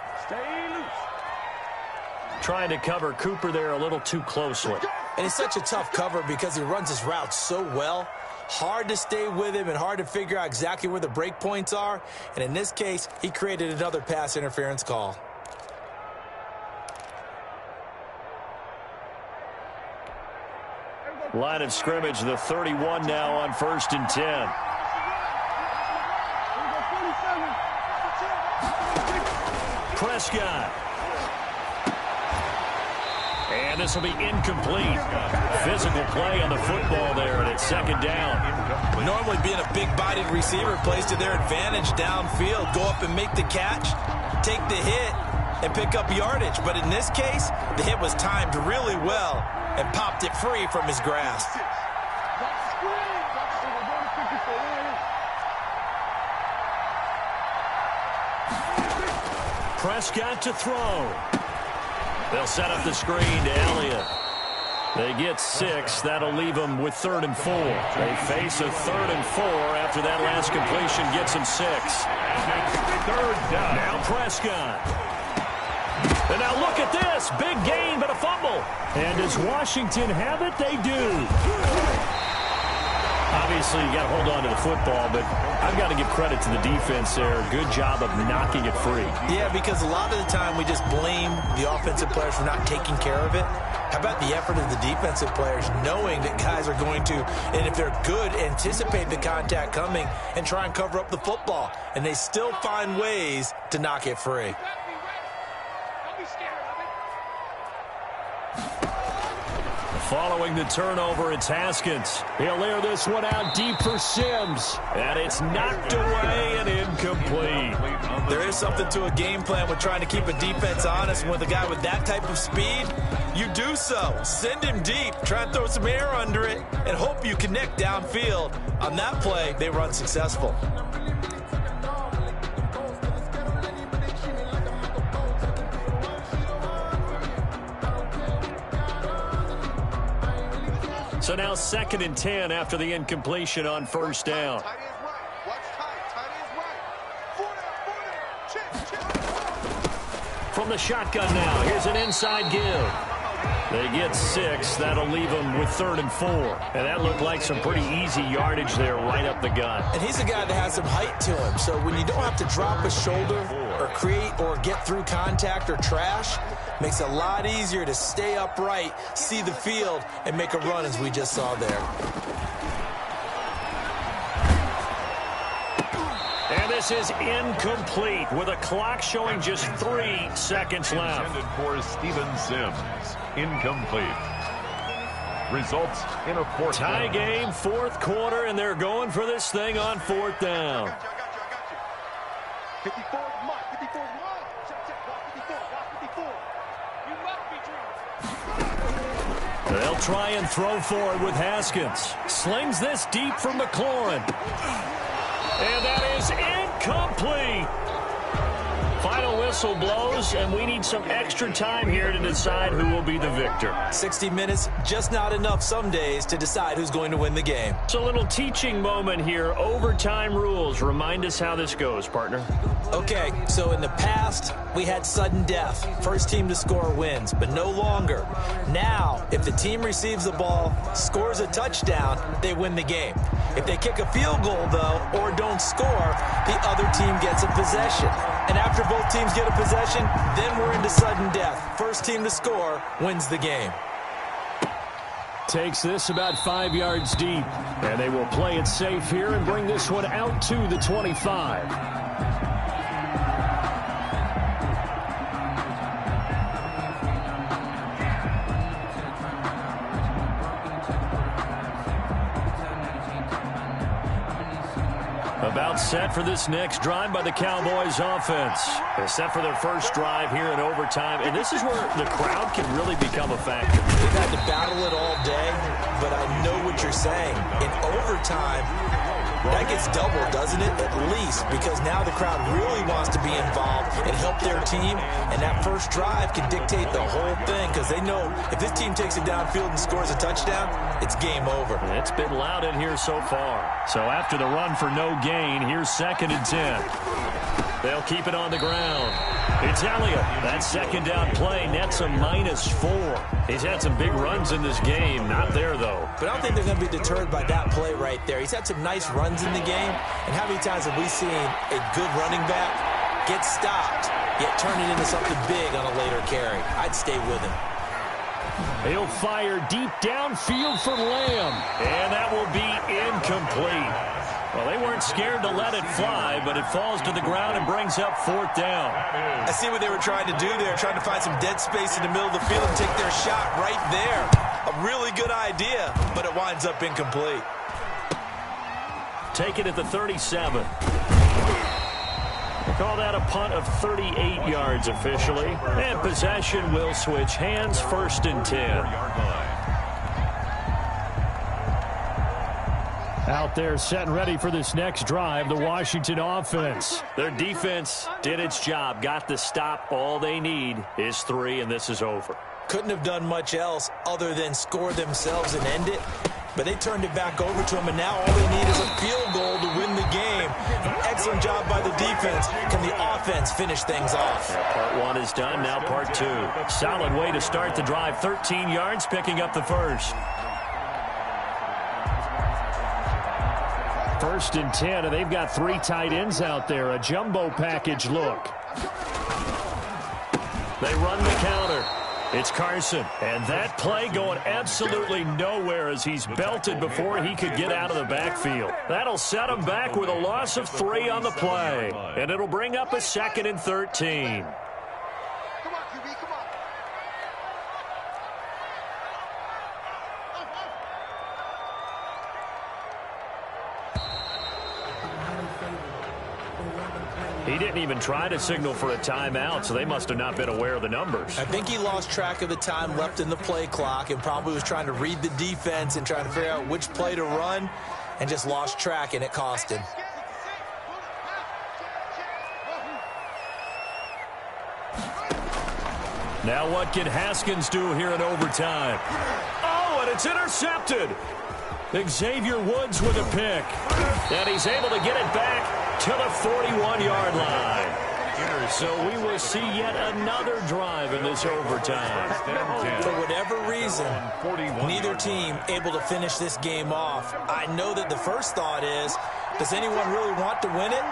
S3: Trying to cover Cooper there a little too closely.
S5: And it's such a tough cover because he runs his route so well. Hard to stay with him and hard to figure out exactly where the break points are. And in this case, he created another pass interference call.
S3: Line of scrimmage, the 31 now on 1st and 10. Prescott. And this will be incomplete. Physical play on the football there, and it's 2nd down.
S5: Normally being a big-bodied receiver plays to their advantage downfield. Go up and make the catch, take the hit, and pick up yardage. But in this case, the hit was timed really well and popped it free from his grasp.
S3: Prescott to throw. They'll set up the screen to Elliott. They get 6. That'll leave them with 3rd and 4. They face a 3rd and 4 after that last completion gets them 6. 3rd down. Now Prescott. And now look at this. Big gain, but a fumble. And does Washington have it? They do. Obviously, you got to hold on to the football, but I've got to give credit to the defense there. Good job of knocking it free.
S5: Yeah, because a lot of the time we just blame the offensive players for not taking care of it. How about the effort of the defensive players knowing that guys are going to, and if they're good, anticipate the contact coming and try and cover up the football. And they still find ways to knock it free.
S3: Following the turnover, it's Haskins. He'll air this one out deep for Sims. And it's knocked away and incomplete.
S5: There is something to a game plan with trying to keep a defense honest. With a guy with that type of speed, you do so. Send him deep, try and throw some air under it, and hope you connect downfield. On that play, they were unsuccessful.
S3: So now 2nd and 10 after the incompletion on first down. From the shotgun now, here's an inside give. They get 6. That'll leave them with 3rd and 4. And that looked like some pretty easy yardage there right up the gut.
S5: And he's a guy that has some height to him. So when you don't have to drop a shoulder or create or get through contact or trash, makes it a lot easier to stay upright, see the field, and make a run as we just saw there.
S3: And this is incomplete with a clock showing just 3 seconds left.
S4: Intended for Steven Sims. Incomplete. Results in a 4th
S3: tie
S4: down.
S3: game, 4th quarter, and they're going for this thing on 4th down.
S6: I got you. 54 is mine. 54 is mine. Check. Watch 54. You must be dreaming.
S3: They'll try and throw for it with Haskins. Slings this deep for McLaurin. And that is incomplete. Final whistle blows, and we need some extra time here to decide who will be the victor.
S5: 60 minutes, just not enough some days to decide who's going to win the game.
S3: It's a little teaching moment here. Overtime rules. Remind us how this goes, partner.
S5: Okay, so in the past, we had sudden death. First team to score wins, but no longer. Now, if the team receives the ball, scores a touchdown, they win the game. If they kick a field goal, though, or don't score, the other team gets a possession. And after both teams get a possession, then we're into sudden death. First team to score wins the game.
S3: Takes this about 5 yards deep. And they will play it safe here and bring this one out to the 25. About set for this next drive by the Cowboys offense. They're set for their first drive here in overtime, and this is where the crowd can really become a factor.
S5: They've had to battle it all day, but I know what you're saying. In overtime, that gets doubled, doesn't it? At least, because now the crowd really wants to be involved and help their team, and that first drive can dictate the whole thing, because they know if this team takes it downfield and scores a touchdown, it's game over.
S3: It's been loud in here so far. So after the run for no gain, here's 2nd and 10. They'll keep it on the ground. It's Elliott. That 2nd down play nets a -4. He's had some big runs in this game. Not there, though.
S5: But I don't think they're going to be deterred by that play right there. He's had some nice runs in the game. And how many times have we seen a good running back get stopped, yet turn it into something big on a later carry? I'd stay with him.
S3: He'll fire deep downfield for Lamb. And that will be incomplete. Well, they weren't scared to let it fly, but it falls to the ground and brings up 4th down.
S5: I see what they were trying to do there, trying to find some dead space in the middle of the field and take their shot right there. A really good idea, but it winds up incomplete.
S3: Take it at the 37. Call that a punt of 38 yards officially. And possession will switch hands, 1st and 10. Out there set and ready for this next drive, the Washington offense. Their defense did its job, got the stop. All they need is 3, and this is over.
S5: Couldn't have done much else other than score themselves and end it. But they turned it back over to them, and now all they need is a field goal to win the game. An excellent job by the defense. Can the offense finish things off?
S3: Yeah, part 1 is done, now part 2. Solid way to start the drive, 13 yards, picking up the first. 1st and 10, and they've got 3 tight ends out there. A jumbo package look. They run the counter. It's Carson. And that play going absolutely nowhere as he's belted before he could get out of the backfield. That'll set him back with a loss of 3 on the play. And it'll bring up a 2nd and 13.
S6: Come on, QB, come on.
S3: He didn't even try to signal for a timeout, so they must have not been aware of the numbers.
S5: I think he lost track of the time left in the play clock and probably was trying to read the defense and trying to figure out which play to run and just lost track, and it cost him.
S3: Now what can Haskins do here in overtime? Oh, and it's intercepted. Xavier Woods with a pick. And he's able to get it back to the 41-yard line. So we will see yet another drive in this overtime.
S5: For whatever reason, neither team able to finish this game off. I know that the first thought is, does anyone really want to win it?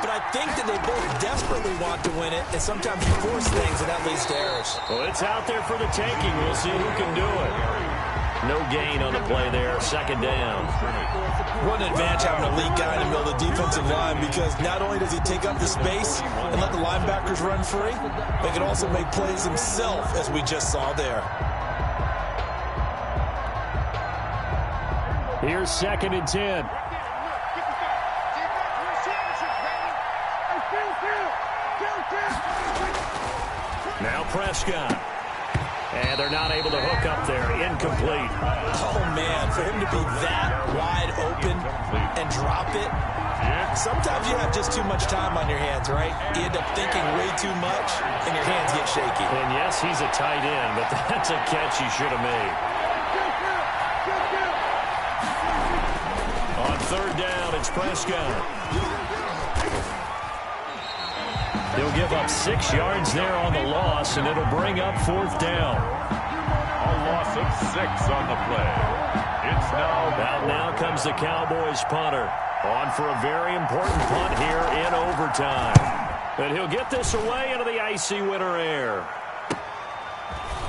S5: But I think that they both desperately want to win it, and sometimes you force things, and that leads to errors.
S3: Well, it's out there for the taking. We'll see who can do it. No gain on the play there, 2nd down.
S5: What an advantage having a elite guy in the middle of the defensive line, because not only does he take up the space and let the linebackers run free, but he can also make plays himself, as we just saw there.
S3: Here's 2nd and 10. Now Prescott. And they're not able to hook up there. Incomplete.
S5: Oh, man, for him to be that wide open and drop it, sometimes you have just too much time on your hands, right? You end up thinking way too much, and your hands get shaky.
S3: And yes, he's a tight end, but that's a catch he should have made. On 3rd down, it's Prescott. He'll give up 6 yards there on the loss, and it'll bring up 4th down.
S4: A loss of 6 on the play. It's
S3: Now comes the Cowboys punter. On for a very important punt here in overtime. And he'll get this away into the icy winter air.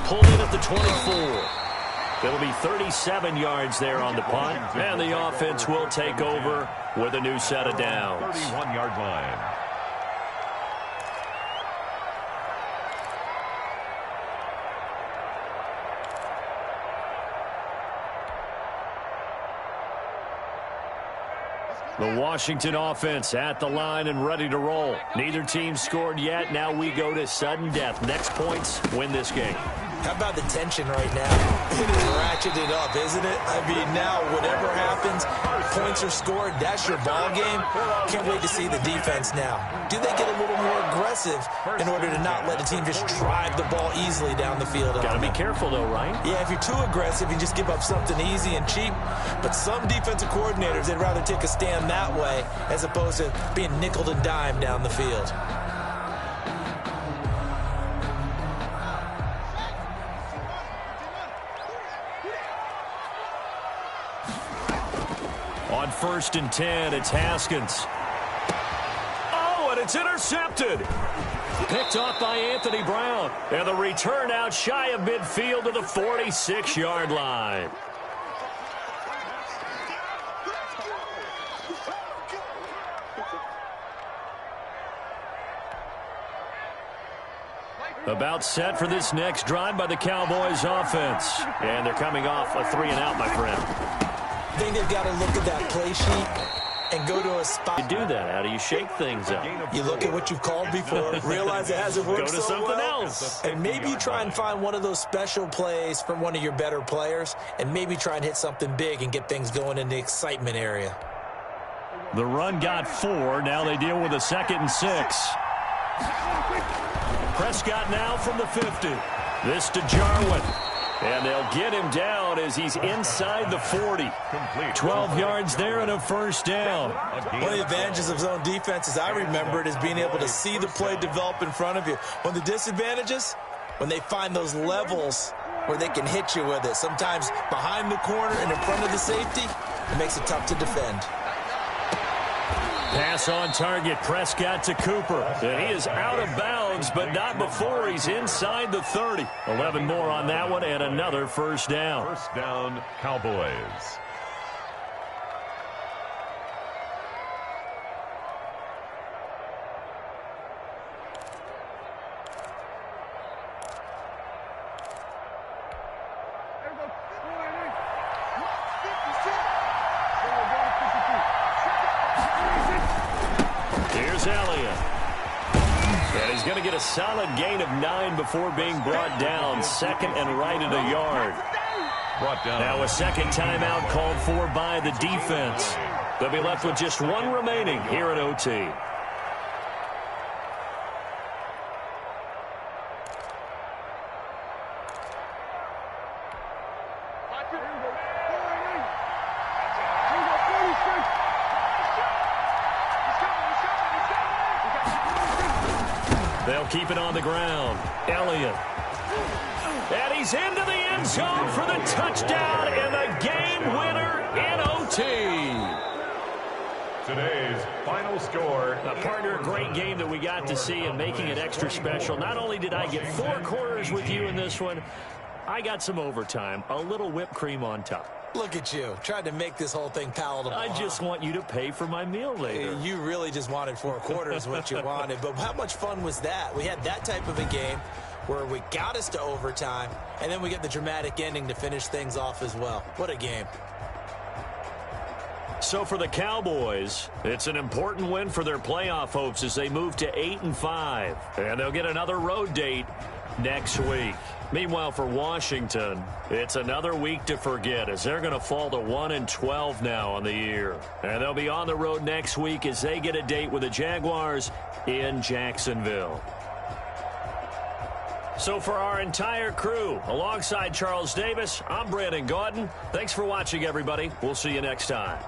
S3: Pulled in at the 24. It'll be 37 yards there on the punt. And the offense will take over with a new set of downs.
S4: 31-yard line.
S3: The Washington offense at the line and ready to roll. Neither team scored yet. Now we go to sudden death. Next points win this game.
S5: How about the tension right now? It is ratcheted up, isn't it? I mean, now whatever happens, points are scored, that's your ball game. Can't wait to see the defense now. Do they get a little more aggressive in order to not let the team just drive the ball easily down the field?
S3: Got to be careful, though, right?
S5: Yeah, if you're too aggressive, you just give up something easy and cheap. But some defensive coordinators, they'd rather take a stand that way as opposed to being nickeled and dimed down the field.
S3: On 1st and 10, it's Haskins. Oh, and it's intercepted. Picked off by Anthony Brown. And the return out shy of midfield to the 46-yard line. About set for this next drive by the Cowboys offense. And they're coming off a 3-and-out, my friend.
S5: I think they've got to look at that play sheet and go to a spot.
S3: You do that. How do you shake things up?
S5: You look at what you've called before, realize it hasn't worked
S3: Go to
S5: so
S3: something
S5: well,
S3: else.
S5: and maybe you try and find one of those special plays from one of your better players, and maybe try and hit something big and get things going in the excitement area.
S3: The run got 4. Now they deal with a 2nd and 6. Prescott now from the 50. This to Jarwin. And they'll get him down as he's inside the 40. 12 yards there and a 1st down.
S5: One of the advantages of zone defense, as I remember it, is being able to see the play develop in front of you. One of the disadvantages, when they find those levels where they can hit you with it. Sometimes behind the corner and in front of the safety, it makes it tough to defend.
S3: Pass on target. Prescott to Cooper. And he is out of bounds, but not before he's inside the 30. 11 more on that one and another first down.
S4: First down, Cowboys.
S3: A solid gain of 9 before being brought down. Second and right at a yard.
S4: Brought down.
S3: Now a second timeout called for by the defense. They'll be left with just one remaining here in OT. They'll keep it on the ground. Elliott. And he's into the end zone for the touchdown and the game winner in OT.
S4: Today's final score.
S3: Partner, a great game that we got to see and making it extra special. Not only did I get 4 quarters with you in this one, I got some overtime, a little whipped cream on top.
S5: Look at you, tried to make this whole thing palatable.
S3: I just want you to pay for my meal later.
S5: You really just wanted 4 quarters what you wanted, but how much fun was that? We had that type of a game where we got us to overtime, and then we get the dramatic ending to finish things off as well. What a game.
S3: So for the Cowboys, it's an important win for their playoff hopes as they move to 8-5, and they'll get another road date next week. Meanwhile, for Washington, it's another week to forget as they're going to fall to 1-12 now on the year. And they'll be on the road next week as they get a date with the Jaguars in Jacksonville. So for our entire crew, alongside Charles Davis, I'm Brandon Gaudin. Thanks for watching, everybody. We'll see you next time.